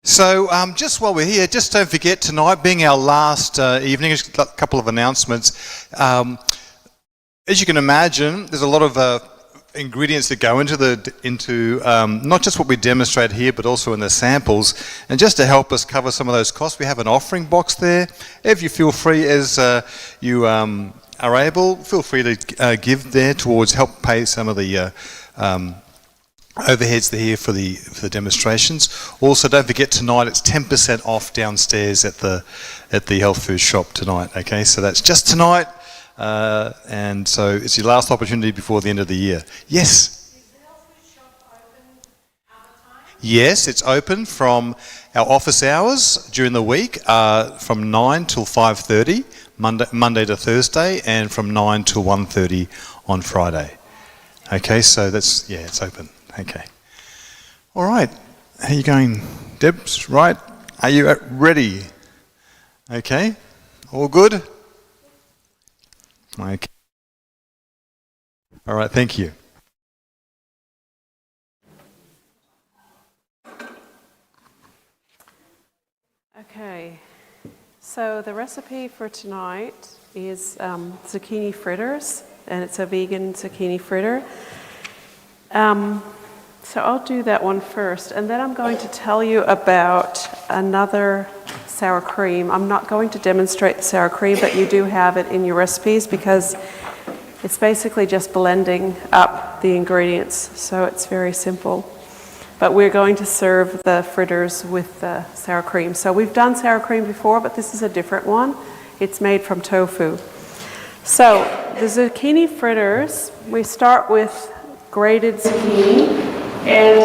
So just while we're here, just don't forget tonight being our last evening, just a couple of announcements. As you can imagine, there's a lot of ingredients that go into not just what we demonstrate here, but also in the samples. And just to help us cover some of those costs, we have an offering box there. If you feel free, as you are able, feel free to give there towards help pay some of the overheads that are here for the demonstrations. Also, don't forget tonight it's 10% off downstairs at the health food shop tonight. Okay, so that's just tonight, and so it's your last opportunity before the end of the year. Yes. Is the health food shop open other times? Yes, it's open from our office hours during the week, from 9 till 5:30, Monday to Thursday, and from 9 till 1:30 on Friday. Okay, so that's, yeah, it's open. Okay. All right. How are you going, Debs? Right? Are you ready? Okay. All good? Okay. All right. Thank you. Okay. So the recipe for tonight is zucchini fritters, and it's a vegan zucchini fritter. So I'll do that one first, and then I'm going to tell you about another sour cream. I'm not going to demonstrate the sour cream, but you do have it in your recipes because it's basically just blending up the ingredients, so it's very simple. But we're going to serve the fritters with the sour cream. So we've done sour cream before, but this is a different one. It's made from tofu. So the zucchini fritters, we start with grated zucchini, and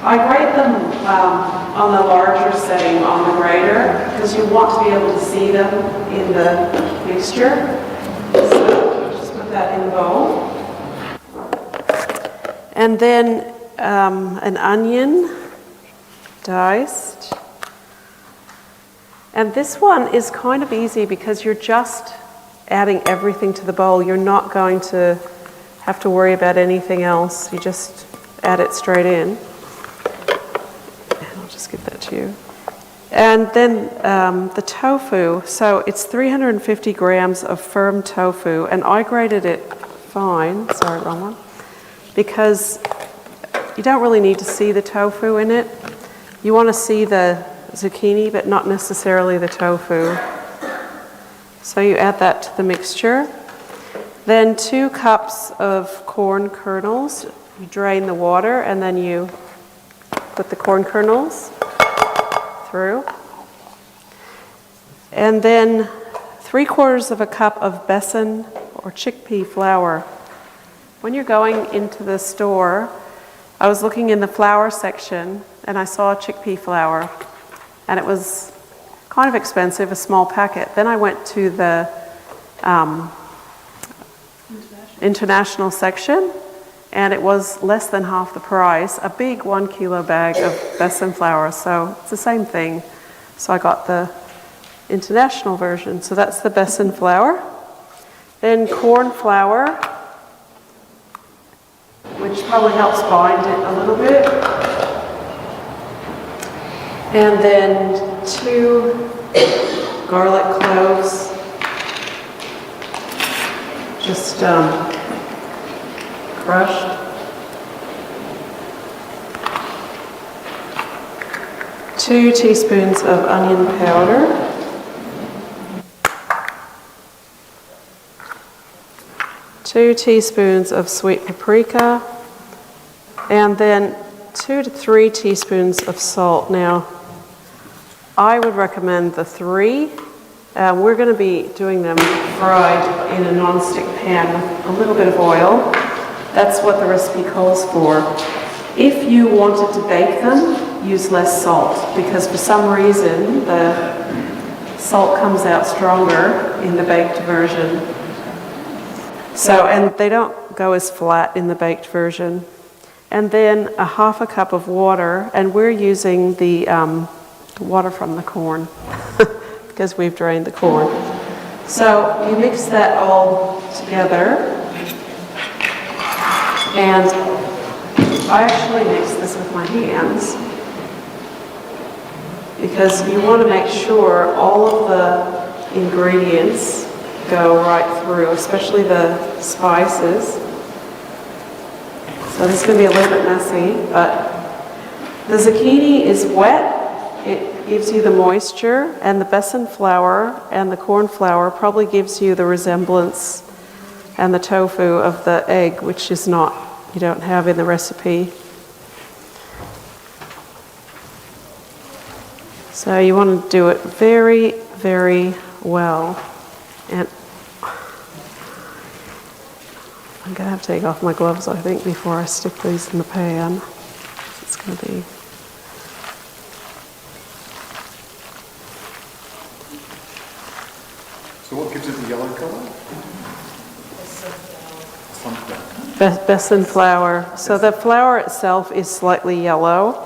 I grate them on the larger setting on the grater because you want to be able to see them in the mixture. So just put that in the bowl. And then an onion diced. And this one is kind of easy because you're just adding everything to the bowl. You're not going to have to worry about anything else. You just add it straight in. And I'll just give that to you. And then the tofu. So it's 350 grams of firm tofu, and I grated it fine. Sorry, wrong one. Because you don't really need to see the tofu in it. You want to see the zucchini, but not necessarily the tofu. So you add that to the mixture. Then 2 cups of corn kernels. You drain the water and then you put the corn kernels through. And then 3/4 of a cup of besan or chickpea flour. When you're going into the store, I was looking in the flour section and I saw chickpea flour, and it was kind of expensive, a small packet. Then I went to the international section, and it was less than half the price, a big 1 kilo bag of besan flour. So it's the same thing. So I got the international version. So that's the besan flour. Then corn flour, which probably helps bind it a little bit. And then 2 garlic cloves, just crushed. 2 teaspoons of onion powder. 2 teaspoons of sweet paprika, and then 2 to 3 teaspoons of salt. Now, I would recommend the 3. We're going to be doing them fried in a non-stick pan with a little bit of oil. That's what the recipe calls for. If you wanted to bake them, use less salt, because for some reason the salt comes out stronger in the baked version. So, and they don't go as flat in the baked version. And then a half a cup of water, and we're using the water from the corn because we've drained the corn. So you mix that all together, and I actually mix this with my hands because you want to make sure all of the ingredients go right through, especially the spices. So this is going to be a little bit messy, but the zucchini is wet. It gives you the moisture, and the besan flour and the corn flour probably gives you the resemblance and the tofu of the egg, which is not, you don't have in the recipe. So you want to do it very, very well. And I'm going to have to take off my gloves, I think, before I stick these in the pan. It's going to be... So what gives it the yellow colour? Besan flour. So the flour itself is slightly yellow.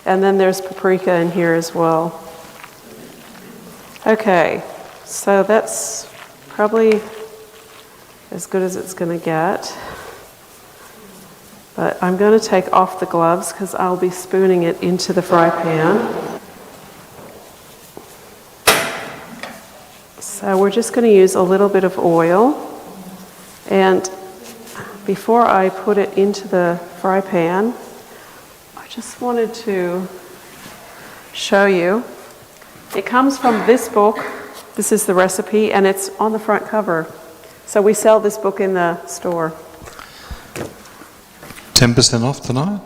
And then there's paprika in here as well. Okay, so that's probably as good as it's going to get. But I'm going to take off the gloves because I'll be spooning it into the fry pan. So we're just going to use a little bit of oil. And before I put it into the fry pan, I just wanted to show you. It comes from this book. This is the recipe, and it's on the front cover. So we sell this book in the store. 10% off tonight?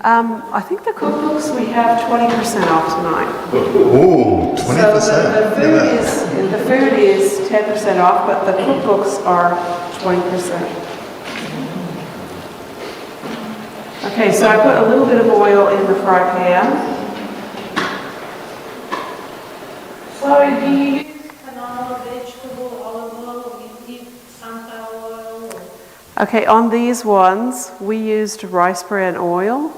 I think the cookbooks we have 20% off tonight. Ooh, 20%. So the food is 10% off, but the cookbooks are 20%. Okay, so I put a little bit of oil in the fry pan. So do you use canola, vegetable, olive oil, or you use sunflower oil? Or? Okay, on these ones, we used rice bran oil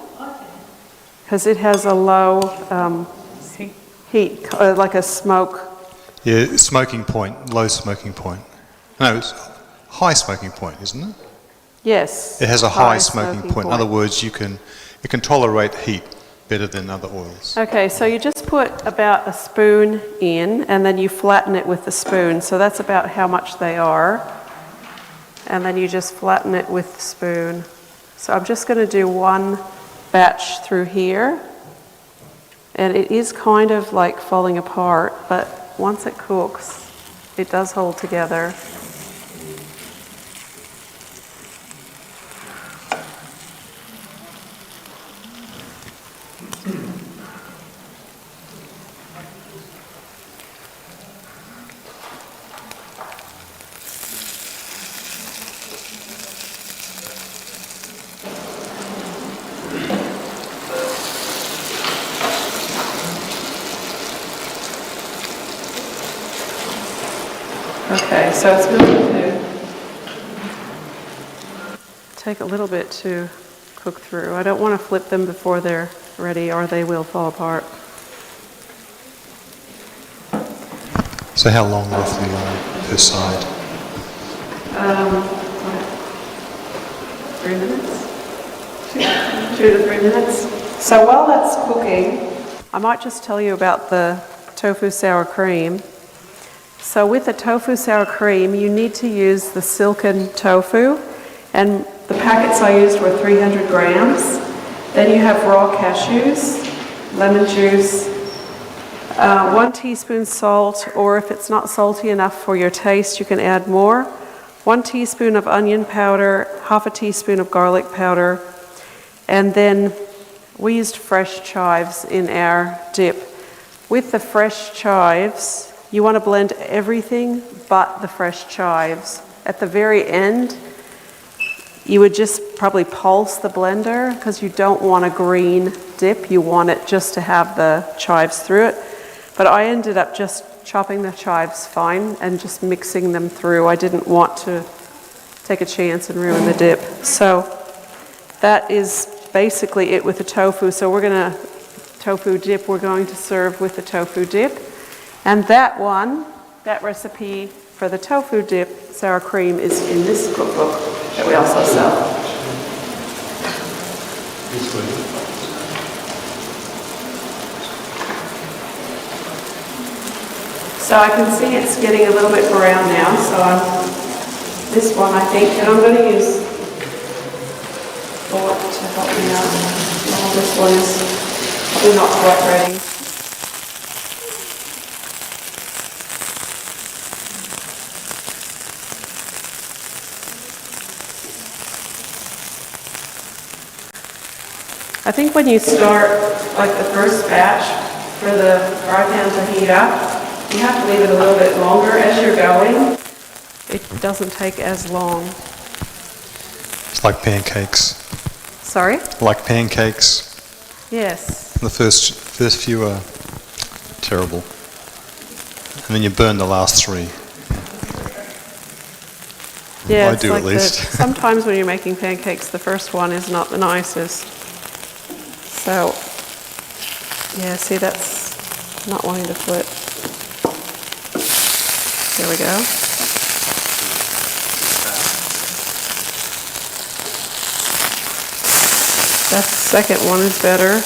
because it has a low heat, like a smoke. Yeah, smoking point, low smoking point. No, it's high smoking point, isn't it? Yes. It has a high smoking point. In other words, it can tolerate heat better than other oils. Okay, so you just put about a spoon in, and then you flatten it with the spoon. So that's about how much they are. And then you just flatten it with the spoon. So I'm just going to do one batch through here. And it is kind of like falling apart, but once it cooks, it does hold together. Okay, so it's going to take a little bit to cook through. I don't want to flip them before they're ready or they will fall apart. So how long roughly per side? 3 minutes? 2 to 3 minutes. So while that's cooking, I might just tell you about the tofu sour cream. So with the tofu sour cream, you need to use the silken tofu, and the packets I used were 300 grams. Then you have raw cashews, lemon juice, 1 teaspoon salt, or if it's not salty enough for your taste, you can add more. 1 teaspoon of onion powder, half a teaspoon of garlic powder, and then we used fresh chives in our dip. With the fresh chives, you want to blend everything but the fresh chives. At the very end, you would just probably pulse the blender because you don't want a green dip. You want it just to have the chives through it. But I ended up just chopping the chives fine and just mixing them through. I didn't want to take a chance and ruin the dip. So that is basically it with the tofu. So we're going to, tofu dip, we're going to serve with the tofu dip. And that one, that recipe for the tofu dip sour cream is in this cookbook that we also sell. So I can see it's getting a little bit brown now, so this one I think, and I'm going to use Thought to help me out. Oh, this one is probably not quite ready. I think when you start, like the first batch for the fry pan to heat up, you have to leave it a little bit longer as you're going. It doesn't take as long. It's like pancakes. Sorry? Like pancakes. Yes. The first few are terrible. And then you burn the last 3. Yeah, I it's do like at least. Sometimes when you're making pancakes, the first one is not the nicest. So, yeah, see, that's not wanting to flip. There we go. That second one is better.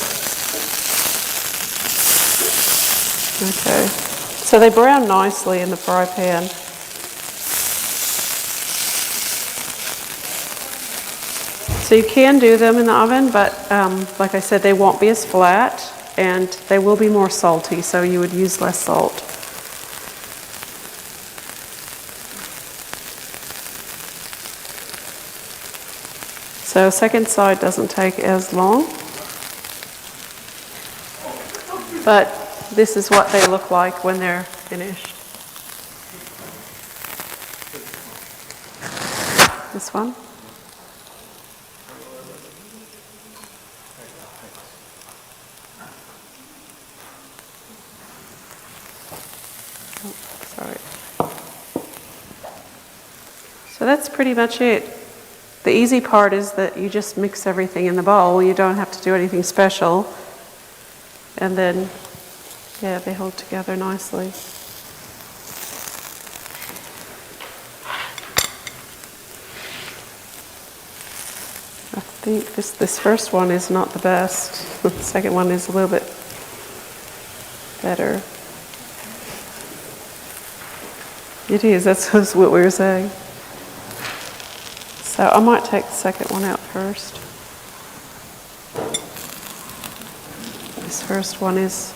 Okay. So they brown nicely in the fry pan. So you can do them in the oven, but like I said, they won't be as flat and they will be more salty, so you would use less salt. So second side doesn't take as long, but this is what they look like when they're finished. This one. Sorry. So that's pretty much it. The easy part is that you just mix everything in the bowl. You don't have to do anything special. And then, yeah, they hold together nicely. I think this first one is not the best. The second one is a little bit better. It is, that's what we were saying. So I might take the second one out first. This first one is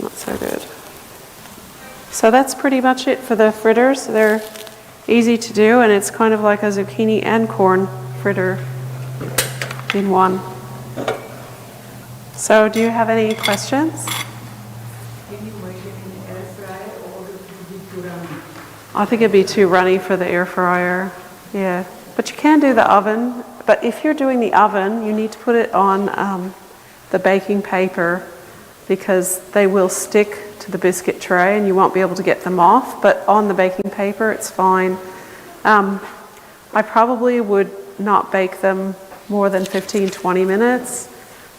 not so good. So that's pretty much it for the fritters. They're easy to do, and it's kind of like a zucchini and corn fritter in one. So do you have any questions? I think it'd be too runny for the air fryer. Yeah, but you can do the oven. But if you're doing the oven, you need to put it on the baking paper because they will stick to the biscuit tray and you won't be able to get them off. But on the baking paper, it's fine. I probably would not bake them more than 15-20 minutes.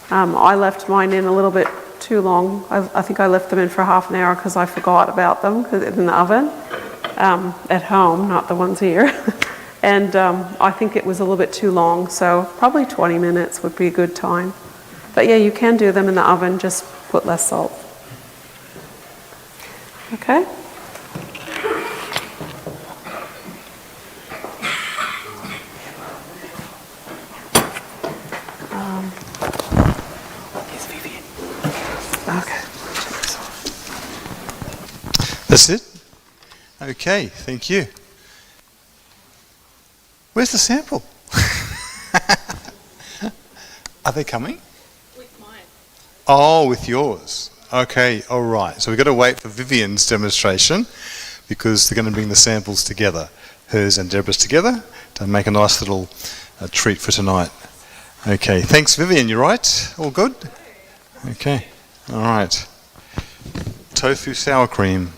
I left mine in a little bit too long. I think I left them in for half an hour because I forgot about them because it's in the oven at home, not the ones here. And I think it was a little bit too long, so probably 20 minutes would be a good time. But yeah, you can do them in the oven, just put less salt. Okay? Okay. That's it? Okay, thank you. Where's the sample? Are they coming? With mine. Oh, with yours. Okay, all right. So we've got to wait for Vivian's demonstration because they're going to bring the samples together, hers and Deborah's together, to make a nice little treat for tonight. Okay, thanks Vivian, you right? All good? Okay, all right. Tofu sour cream.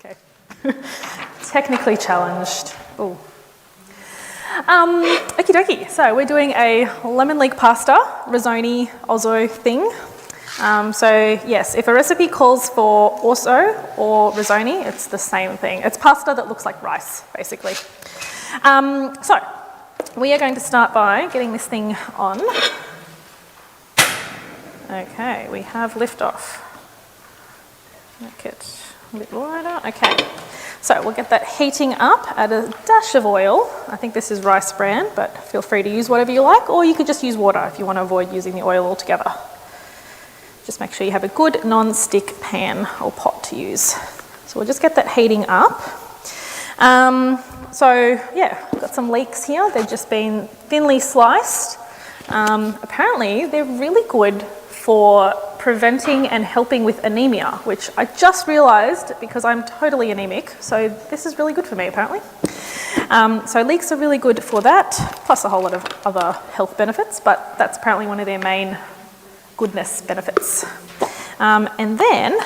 Okay. Technically challenged. Oh. Okie dokie. So we're doing a lemon leek pasta, risoni, Ozo thing. So yes, if a recipe calls for orzo or risoni, it's the same thing. It's pasta that looks like rice, basically. So we are going to start by getting this thing on. Okay, we have liftoff. Make it a bit wider. Okay, so we'll get that heating up, add a dash of oil. I think this is rice bran, but feel free to use whatever you like, or you could just use water if you want to avoid using the oil altogether. Just make sure you have a good non-stick pan or pot to use. So we'll just get that heating up. So yeah, I've got some leeks here. They've just been thinly sliced. Apparently they're really good for preventing and helping with anemia, which I just realised because I'm totally anemic, so this is really good for me apparently. So leeks are really good for that, plus a whole lot of other health benefits, but that's apparently one of their main goodness benefits. And then,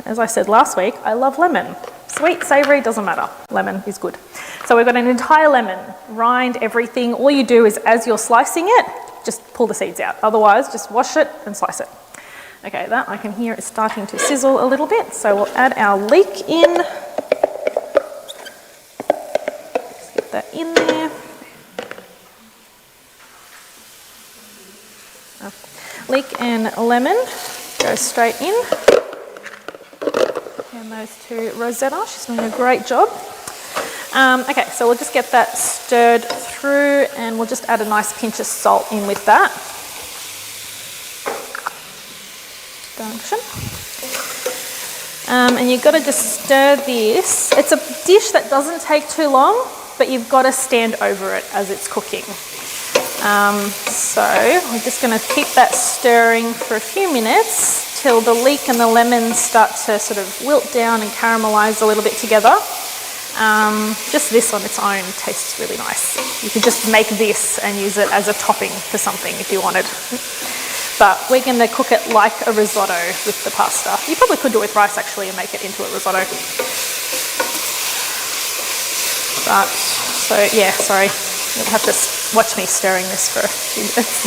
as I said last week, I love lemon. Sweet, savoury, doesn't matter. Lemon is good. So we've got an entire lemon, rind, everything. All you do is as you're slicing it, just pull the seeds out. Otherwise, just wash it and slice it. Okay, that I can hear is starting to sizzle a little bit, so we'll add our leek in. Let's get that in there. Leek and lemon go straight in. And those to Rosetta, she's doing a great job. Okay, so we'll just get that stirred through and we'll just add a nice pinch of salt in with that. And you've got to just stir this. It's a dish that doesn't take too long, but you've got to stand over it as it's cooking. So we're just going to keep that stirring for a few minutes till the leek and the lemon start to sort of wilt down and caramelise a little bit together. Just this on its own tastes really nice. You could just make this and use it as a topping for something if you wanted. But we're going to cook it like a risotto with the pasta. You probably could do it with rice actually and make it into a risotto. But, so yeah, sorry. You'll have to watch me stirring this for a few minutes.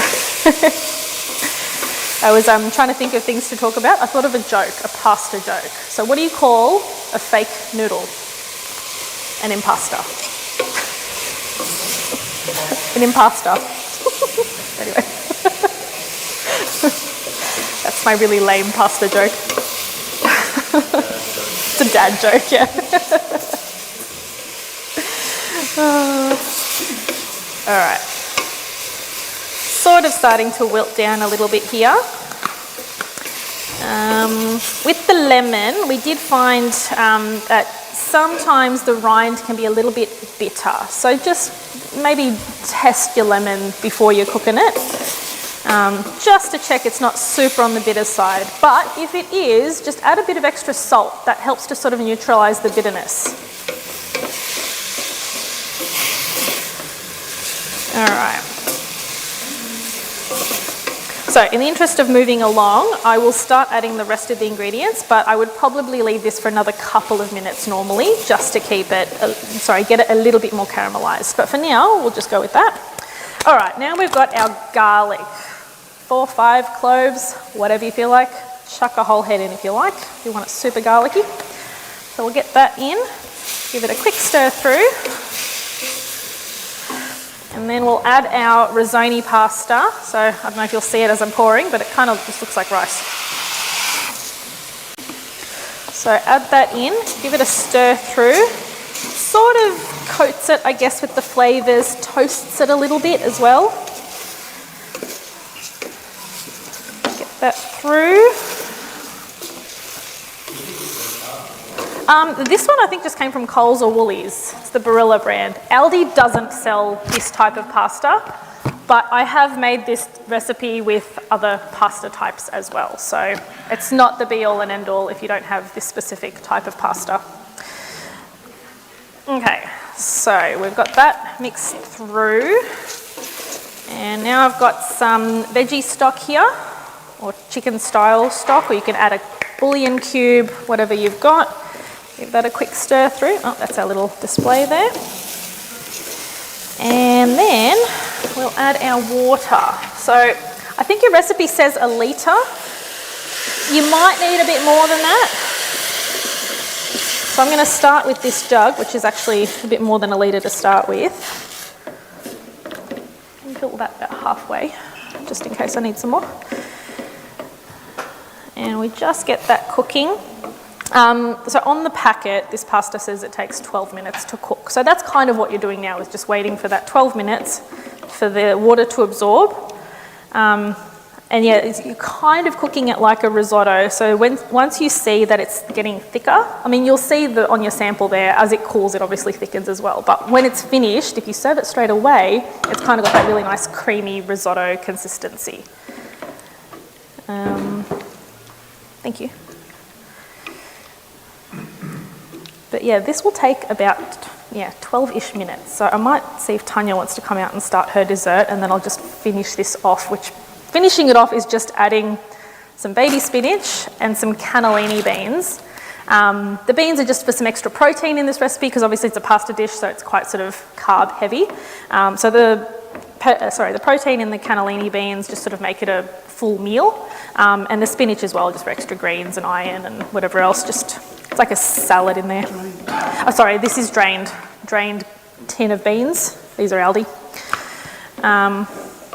I was trying to think of things to talk about. I thought of a joke, a pasta joke. So what do you call a fake noodle? An impasta. An impasta. Anyway. That's my really lame pasta joke. It's a dad joke, yeah. All right. Sort of starting to wilt down a little bit here. With the lemon, we did find that sometimes the rind can be a little bit bitter. So just maybe test your lemon before you're cooking it. just to check it's not super on the bitter side. But if it is, just add a bit of extra salt. That helps to sort of neutralise the bitterness. All right. So in the interest of moving along, I will start adding the rest of the ingredients, but I would probably leave this for another couple of minutes normally, just to keep it, get it a little bit more caramelised. But for now, we'll just go with that. All right, now we've got our garlic. 4 or 5 cloves, whatever you feel like. Chuck a whole head in if you like, if you want it super garlicky. So we'll get that in, give it a quick stir through. And then we'll add our risotto pasta. So I don't know if you'll see it as I'm pouring, but it kind of just looks like rice. So add that in, give it a stir through. Sort of coats it, I guess, with the flavours, toasts it a little bit as well. Get that through. This one I think just came from Coles or Woolies. It's the Barilla brand. Aldi doesn't sell this type of pasta, but I have made this recipe with other pasta types as well. So it's not the be all and end all if you don't have this specific type of pasta. Okay, so we've got that mixed through. And now I've got some veggie stock here, or chicken style stock, or you can add a bouillon cube, whatever you've got. Give that a quick stir through. Oh, that's our little display there. And then we'll add our water. So I think your recipe says a litre. You might need a bit more than that. So I'm going to start with this jug, which is actually a bit more than a litre to start with. And fill that about halfway, just in case I need some more. And we just get that cooking. So on the packet, this pasta says it takes 12 minutes to cook. So that's kind of what you're doing now, is just waiting for that 12 minutes for the water to absorb. And yeah, you're kind of cooking it like a risotto. So once you see that it's getting thicker, I mean, you'll see on your sample there, as it cools, it obviously thickens as well. But when it's finished, if you serve it straight away, it's kind of got that really nice creamy risotto consistency. Thank you. But yeah, this will take about 12-ish minutes. So I might see if Tanya wants to come out and start her dessert, and then I'll just finish this off, which finishing it off is just adding some baby spinach and some cannellini beans. The beans are just for some extra protein in this recipe, because obviously it's a pasta dish, so it's quite sort of carb heavy. So the protein in the cannellini beans just sort of make it a full meal. And the spinach as well, just for extra greens and iron and whatever else. It's like a salad in there. Oh, sorry, this is drained tin of beans. These are Aldi.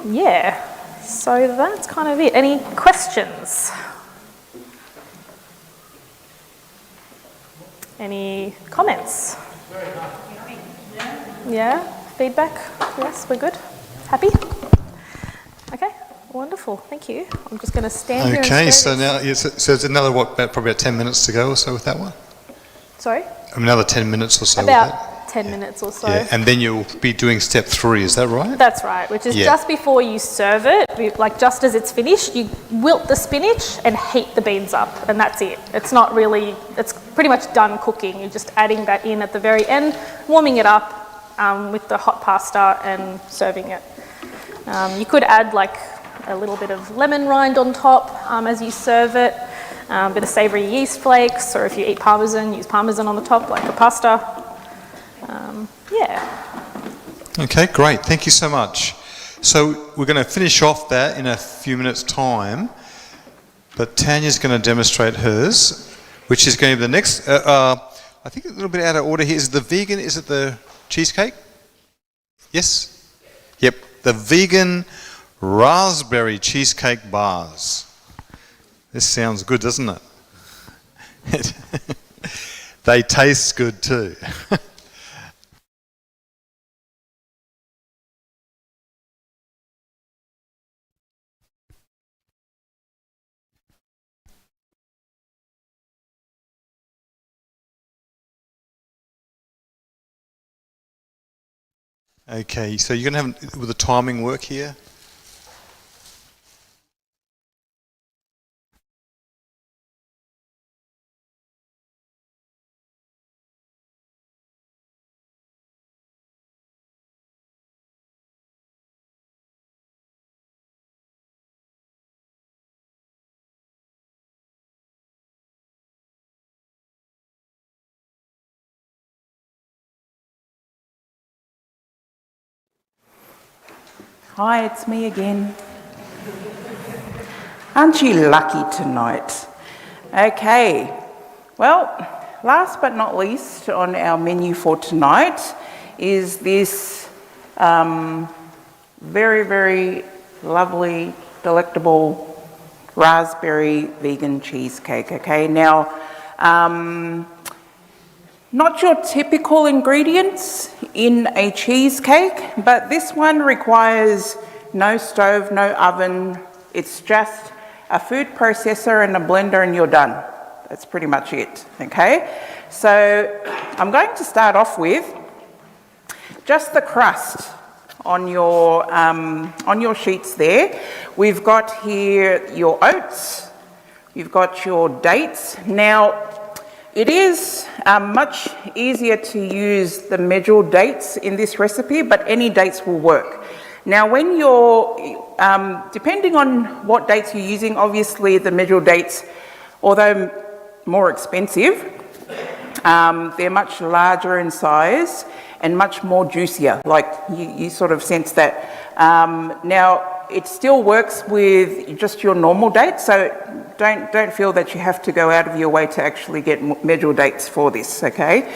Yeah, so that's kind of it. Any questions? Any comments? Yeah, feedback? Yes, we're good? Happy? Okay. Wonderful, thank you. I'm just going to stand here. Okay, so now so it's another probably about 10 minutes to go or so with that one. Sorry. Another 10 minutes or so. About 10 minutes or so. Yeah, and then you'll be doing step 3. Is that right? That's right. Which is just before you serve it, like just as it's finished, you wilt the spinach and heat the beans up, and that's it. It's not really. It's pretty much done cooking. You're just adding that in at the very end, warming it up with the hot pasta and serving it. You could add like a little bit of lemon rind on top as you serve it, a bit of savoury yeast flakes, or if you eat parmesan, use parmesan on the top like a pasta. Okay, great. Thank you so much. So we're going to finish off that in a few minutes' time, but Tanya's going to demonstrate hers, which is going to be the next, I think a little bit out of order here. Is it the vegan, is it the cheesecake? Yes? Yep, the vegan raspberry cheesecake bars. This sounds good, doesn't it? They taste good too. Okay, so you're going to have, will the timing work here? Hi, it's me again. Aren't you lucky tonight? Okay, well, last but not least on our menu for tonight is this very, very lovely, delectable raspberry vegan cheesecake, okay? Now, not your typical ingredients in a cheesecake, but this one requires no stove, no oven. It's just a food processor and a blender and you're done. That's pretty much it, okay? So I'm going to start off with just the crust on your sheets there. We've got here your oats, you've got your dates. Now, it is much easier to use the medjool dates in this recipe, but any dates will work. Now, when you're, depending on what dates you're using, obviously the medjool dates, although more expensive, they're much larger in size and much more juicier, like you sort of sense that. Now, it still works with just your normal dates, so don't feel that you have to go out of your way to actually get medjool dates for this, okay?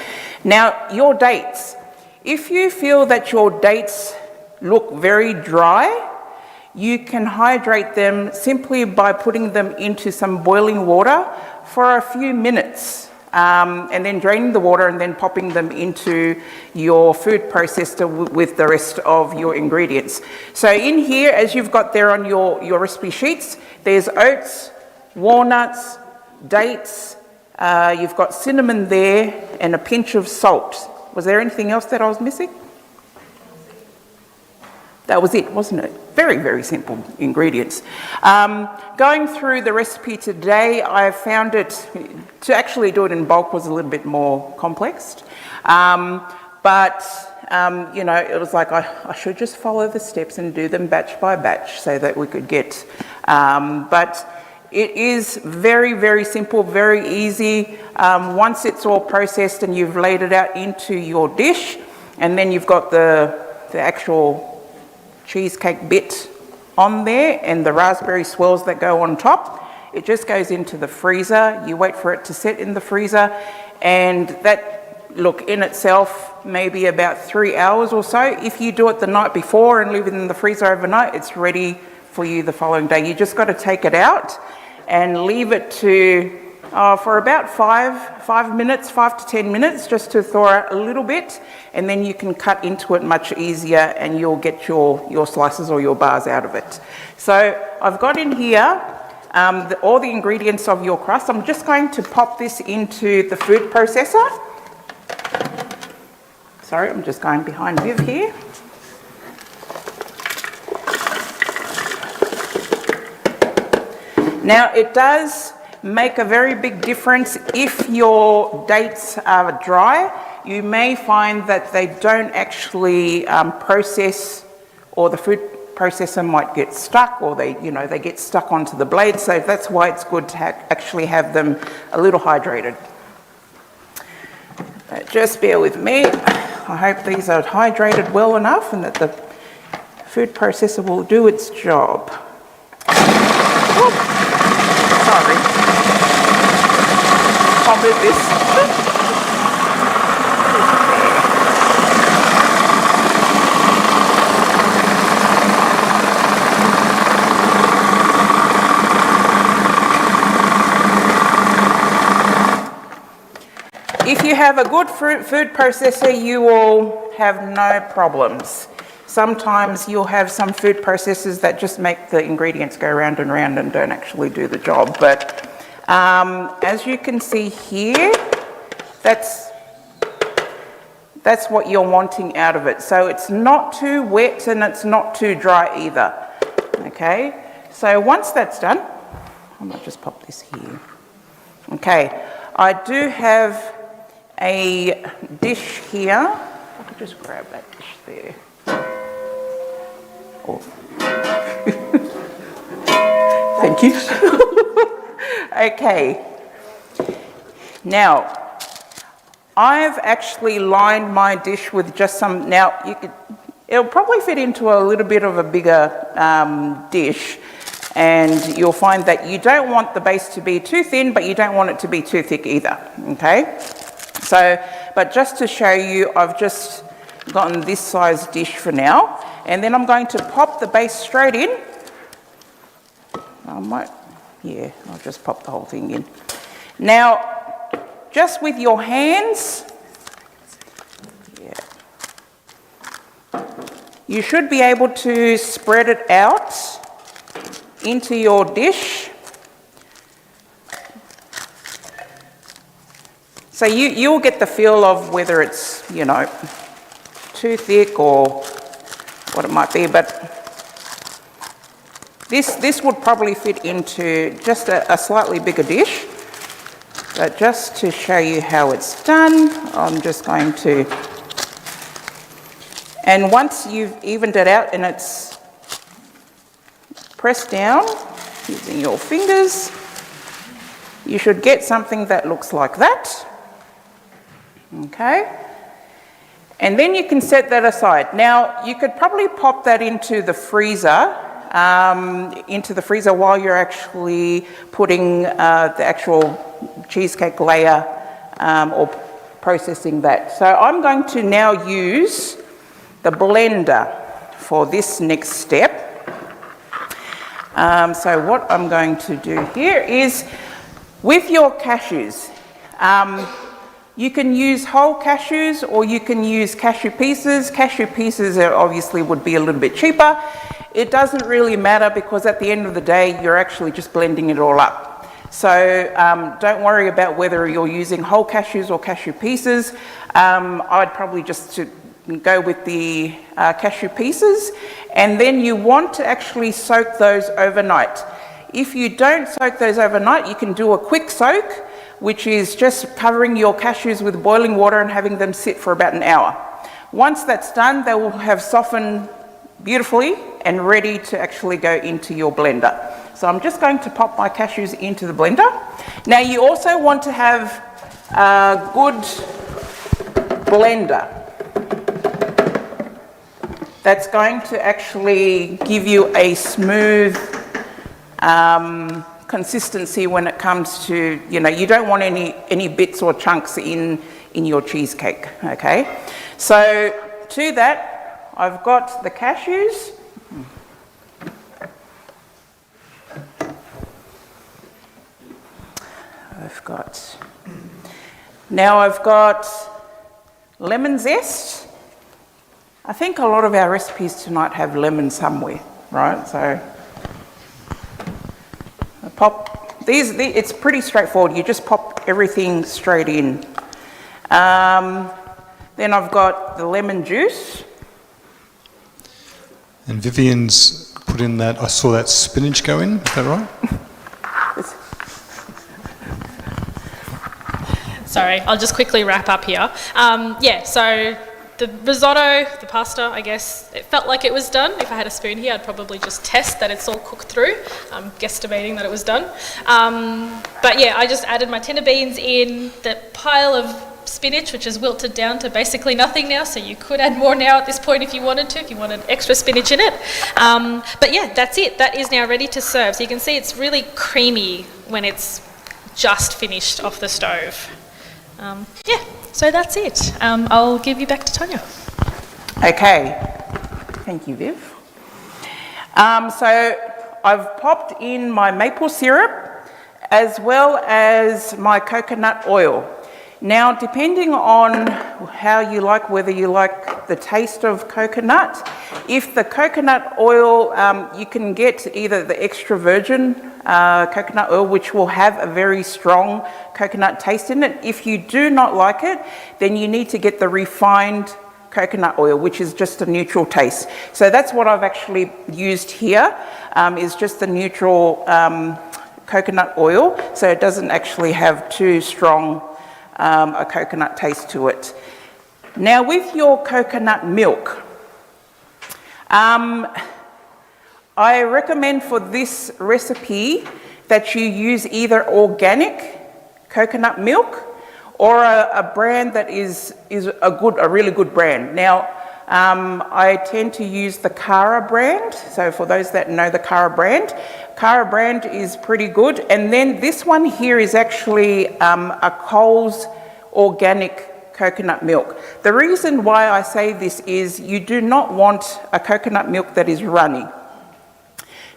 Now, your dates. If you feel that your dates look very dry, you can hydrate them simply by putting them into some boiling water for a few minutes. And then draining the water and then popping them into your food processor with the rest of your ingredients. So in here, as you've got there on your recipe sheets, there's oats, walnuts, dates, you've got cinnamon there and a pinch of salt. Was there anything else that I was missing? That was it, wasn't it? Very, very simple ingredients. Going through the recipe today, I found it, to actually do it in bulk was a little bit more complex. But you know, it was like I should just follow the steps and do them batch by batch so that we could get, but it is very, very simple, very easy. Once it's all processed and you've laid it out into your dish, and then you've got the actual cheesecake bit on there and the raspberry swirls that go on top, it just goes into the freezer. You wait for it to set in the freezer, and that, look, in itself, maybe about 3 hours or so. If you do it the night before and leave it in the freezer overnight, it's ready for you the following day. You just got to take it out and leave it to for about 5 minutes, 5 to 10 minutes, just to thaw out a little bit, and then you can cut into it much easier and you'll get your slices or your bars out of it. So I've got in here all the ingredients of your crust. I'm just going to pop this into the food processor. Sorry, I'm just going behind Viv here. Now, it does make a very big difference if your dates are dry. You may find that they don't actually process, or the food processor might get stuck, or they get stuck onto the blade. So that's why it's good to actually have them a little hydrated. Just bear with me. I hope these are hydrated well enough and that the food processor will do its job. Whoop. Sorry. I'll move this. If you have a good food processor, you will have no problems. Sometimes you'll have some food processors that just make the ingredients go round and round and don't actually do the job. But as you can see here, that's what you're wanting out of it. So it's not too wet and it's not too dry either. Okay, so once that's done, I might just pop this here. Okay, I do have a dish here. I could just grab that dish there. Oh. Thank you. Okay. Now, I've actually lined my dish with just some. Now, It'll probably fit into a little bit of a bigger dish, and you'll find that you don't want the base to be too thin, but you don't want it to be too thick either, okay? So, but just to show you, I've just gotten this size dish for now, and then I'm going to pop the base straight in. I'll just pop the whole thing in. Now, just with your hands, you should be able to spread it out into your dish. So you'll get the feel of whether it's, too thick or what it might be, but this would probably fit into just a slightly bigger dish. But just to show you how it's done, I'm just going to, and once you've evened it out and it's pressed down using your fingers, you should get something that looks like that. Okay? And then you can set that aside. Now, you could probably pop that into the freezer, while you're actually putting the actual cheesecake layer or processing that. So I'm going to now use the blender for this next step. So what I'm going to do here is, with your cashews, you can use whole cashews or you can use cashew pieces. Cashew pieces obviously would be a little bit cheaper. It doesn't really matter because at the end of the day, you're actually just blending it all up. So don't worry about whether you're using whole cashews or cashew pieces. I'd probably just go with the cashew pieces, and then you want to actually soak those overnight. If you don't soak those overnight, you can do a quick soak, which is just covering your cashews with boiling water and having them sit for about an hour. Once that's done, they will have softened beautifully and ready to actually go into your blender. So I'm just going to pop my cashews into the blender. Now you also want to have a good blender that's going to actually give you a smooth consistency when it comes to, you don't want any bits or chunks in your cheesecake, okay? So to that, I've got the cashews. I've got lemon zest. I think a lot of our recipes tonight have lemon somewhere, right? So I pop these, it's pretty straightforward. You just pop everything straight in. Then I've got the lemon juice. And Vivian's put in that, I saw that spinach go in, is that right? Sorry, I'll just quickly wrap up here. So the risotto, the pasta, I guess, it felt like it was done. If I had a spoon here, I'd probably just test that it's all cooked through. I'm guesstimating that it was done. I just added my tender beans in, the pile of spinach, which is wilted down to basically nothing now, so you could add more now at this point if you wanted to, if you wanted extra spinach in it. That's it. That is now ready to serve. So you can see it's really creamy when it's just finished off the stove. So that's it. I'll give you back to Tanya. Okay, thank you, Viv. So I've popped in my maple syrup as well as my coconut oil. Now, depending on how you like, whether you like the taste of coconut, if the coconut oil, you can get either the extra virgin coconut oil, which will have a very strong coconut taste in it. If you do not like it, then you need to get the refined coconut oil, which is just a neutral taste. So that's what I've actually used here, is just the neutral coconut oil, so it doesn't actually have too strong a coconut taste to it. Now with your coconut milk, I recommend for this recipe that you use either organic coconut milk or a brand that is a really good brand. Now, I tend to use the Cara brand. So for those that know the Cara brand is pretty good. And then this one here is actually a Coles organic coconut milk. The reason why I say this is you do not want a coconut milk that is runny.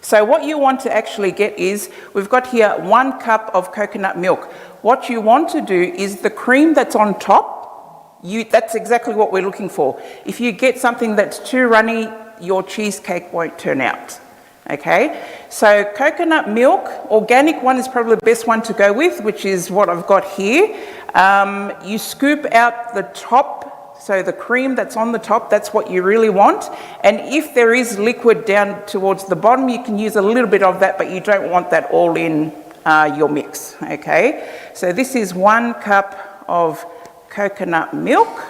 So what you want to actually get is, we've got here 1 cup of coconut milk. What you want to do is the cream that's on top, that's exactly what we're looking for. If you get something that's too runny, your cheesecake won't turn out. Okay, so coconut milk, organic one is probably the best one to go with, which is what I've got here. You scoop out the top, so the cream that's on the top, that's what you really want. And if there is liquid down towards the bottom, you can use a little bit of that, but you don't want that all in your mix. Okay, so this is 1 cup of coconut milk.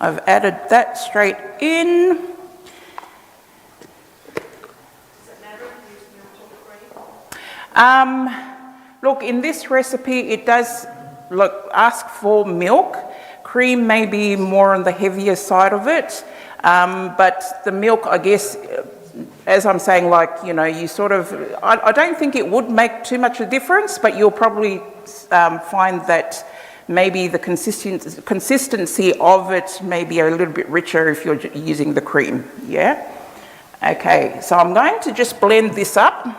I've added that straight in. Look, in this recipe, it does ask for milk. Cream may be more on the heavier side of it, but the milk, I guess, as I'm saying, like, you know, you sort of, I don't think it would make too much a difference, but you'll probably find that maybe the consistency of it may be a little bit richer if you're using the cream, yeah? Okay, so I'm going to just blend this up.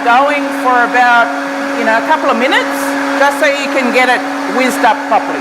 Going for about, you know, a couple of minutes, just so you can get it whizzed up properly.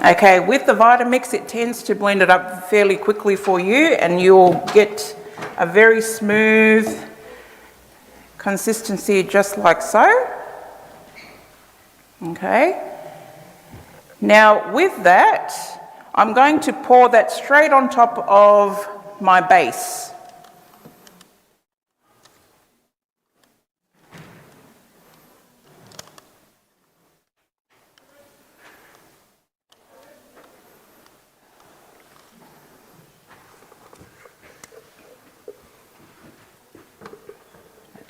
Okay, with the Vitamix, it tends to blend it up fairly quickly for you, and you'll get a very smooth consistency just like so. Okay. Now with that, I'm going to pour that straight on top of my base.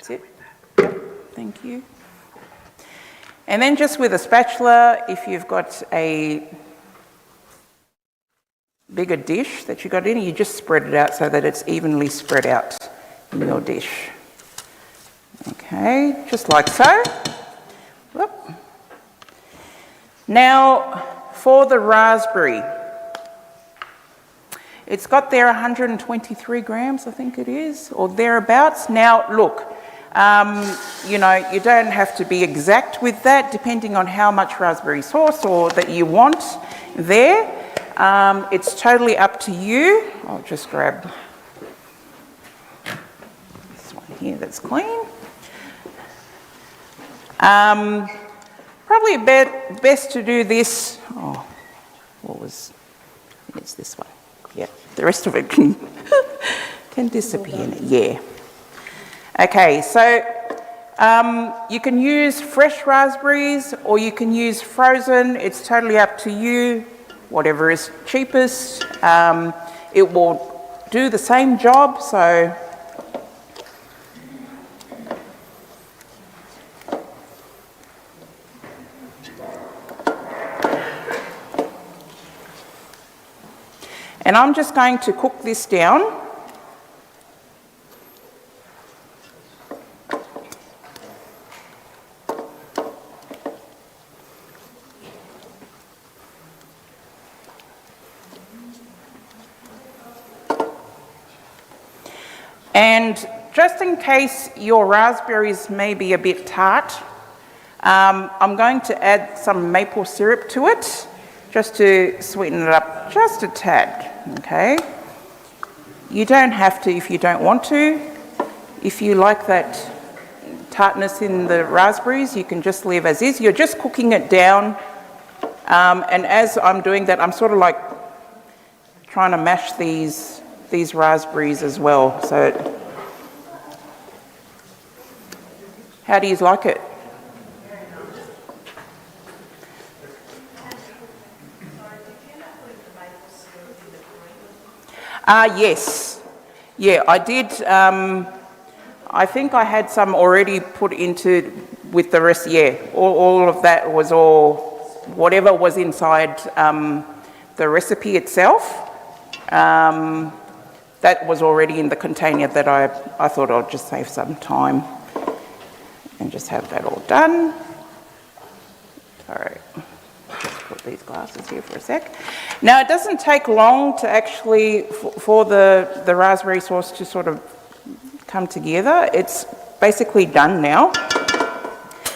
It. Thank you. And then just with a spatula, if you've got a bigger dish that you got in, you just spread it out so that it's evenly spread out in your dish. Okay, just like so. Whoop. Now for the raspberry. It's got there 123 grams, I think it is, or thereabouts. Now look, you know, you don't have to be exact with that, depending on how much raspberry sauce or that you want there. It's totally up to you. I'll just grab this one here that's clean. Probably best to do this. Oh, it's this one. Yeah, the rest of it can disappear. Yeah. Okay, so you can use fresh raspberries or you can use frozen. It's totally up to you, whatever is cheapest. It will do the same job, so and I'm just going to cook this down. And just in case your raspberries may be a bit tart, I'm going to add some maple syrup to it, just to sweeten it up just a tad, okay? You don't have to if you don't want to. If you like that tartness in the raspberries, you can just leave as is. You're just cooking it down, and as I'm doing that, I'm sort of like trying to mash these raspberries as well. So, how do you like it? Yes. Yeah, I did. I think I had some already put into with the rest. Yeah, all of that was whatever was inside the recipe itself. That was already in the container that I thought I'd just save some time and just have that all done. All right. Just put these glasses here for a sec. Now, it doesn't take long to actually, for the raspberry sauce to sort of come together. It's basically done now.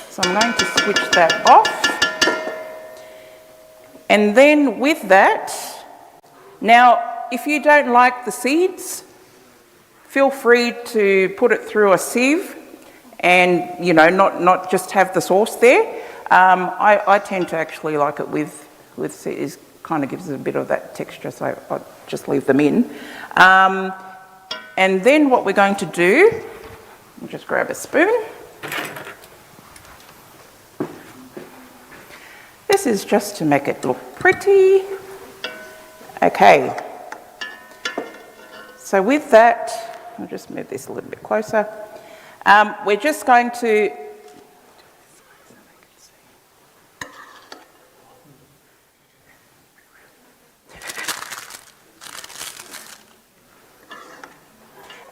So I'm going to switch that off. And then with that, now, if you don't like the seeds, feel free to put it through a sieve and, you know, not just have the sauce there. I tend to actually like it with seeds. Kind of gives it a bit of that texture, so I just leave them in. And then what we're going to do, we'll just grab a spoon. This is just to make it look pretty. Okay. So with that, I'll just move this a little bit closer. We're just going to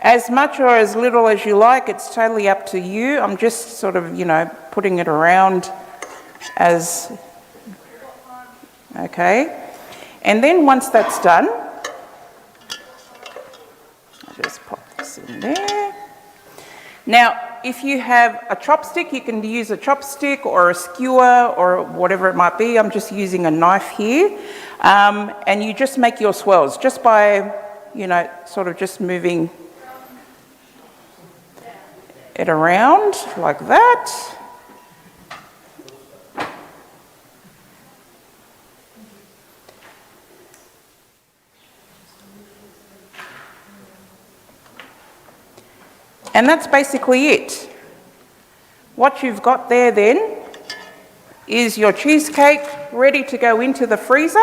as much or as little as you like, it's totally up to you. I'm just sort of, you know, putting it around as, okay. And then once that's done, I'll just pop this in there. Now, if you have a chopstick, you can use a chopstick or a skewer or whatever it might be. I'm just using a knife here. And you just make your swirls just by, you know, sort of just moving it around like that. And that's basically it. What you've got there then is your cheesecake ready to go into the freezer,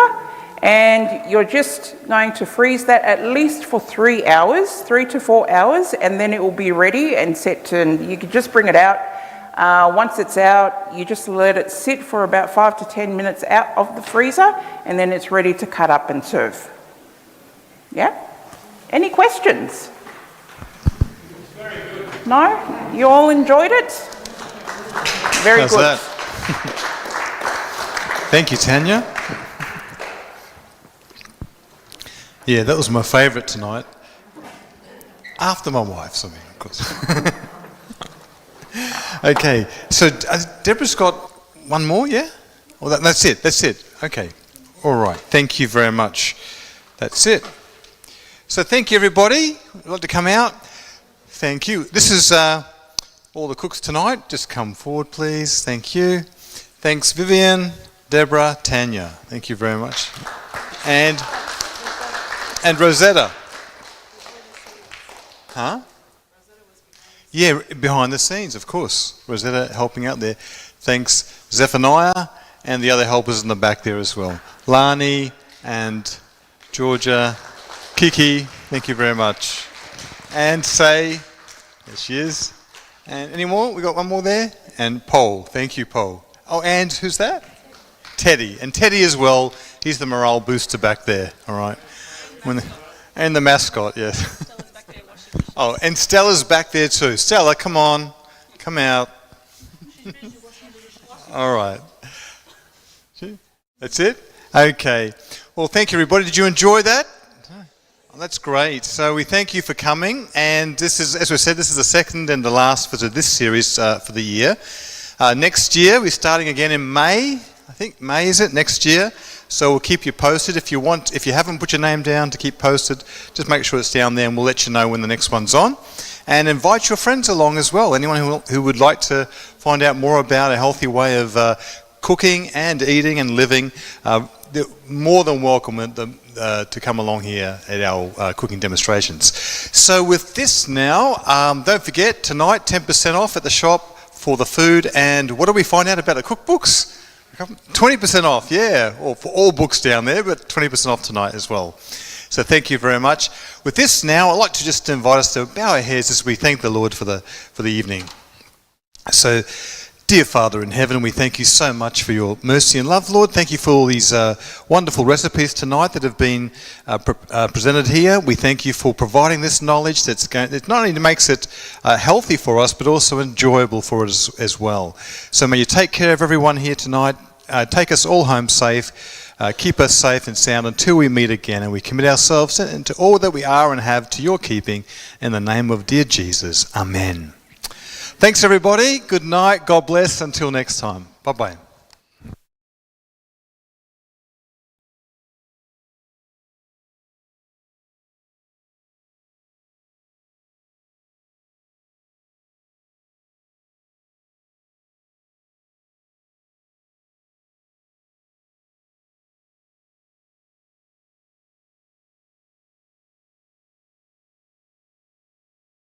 and you're just going to freeze that at least for 3 hours, 3 to 4 hours, and then it will be ready and set to, and you can just bring it out. Once it's out, you just let it sit for about 5 to 10 minutes out of the freezer, and then it's ready to cut up and serve. Yeah? Any questions? Very good. No? You all enjoyed it? Very How's good. That? Thank you, Tanya. Yeah, that was my favourite tonight. After my wife's, I mean, of course. Okay, so Deborah's got one more, yeah? Well, that's it. Okay, all right. Thank you very much. That's it. So thank you, everybody. I'd like to come out. Thank you. This is all the cooks tonight. Just come forward, please. Thank you. Thanks, Vivian, Deborah, Tanya. Thank you very much. And Rosetta. Huh? Yeah, behind the scenes, of course. Rosetta helping out there. Thanks, Zephaniah, and the other helpers in the back there as well. Lani and Georgia, Kiki, thank you very much. And Say, there she is. And any more? We got one more there? And Paul, thank you, Paul. Oh, and who's that? Teddy. And Teddy as well, he's the morale booster back there, all right? And the mascot, yes. Oh, and Stella's back there too. Stella, come on. Come out. All right. That's it? Okay. Well, thank you, everybody. Did you enjoy that? That's great. So we thank you for coming, and this is, as we said, this is the second and the last for this series for the year. Next year we're starting again in May. I think May is it next year. So we'll keep you posted. If you haven't put your name down to keep posted, just make sure it's down there, and we'll let you know when the next one's on. And invite your friends along as well. Anyone who would like to find out more about a healthy way of cooking and eating and living, they're more than welcome to come along here at our cooking demonstrations. So with this now, don't forget, tonight 10% off at the shop for the food. And what do we find out about the cookbooks? 20% off, yeah, or for all books down there, but 20% off tonight as well. So thank you very much. With this now, I'd like to just invite us to bow our heads as we thank the Lord for the evening. So, dear Father in heaven, we thank you so much for your mercy and love, Lord. Thank you for all these wonderful recipes tonight that have been presented here. We thank you for providing this knowledge that not only makes it healthy for us, but also enjoyable for us as well. So may you take care of everyone here tonight. Take us all home safe. Keep us safe and sound until we meet again, and we commit ourselves into all that we are and have to your keeping. In the name of dear Jesus, amen. Thanks everybody. Good night. God bless. Until next time. Bye-bye.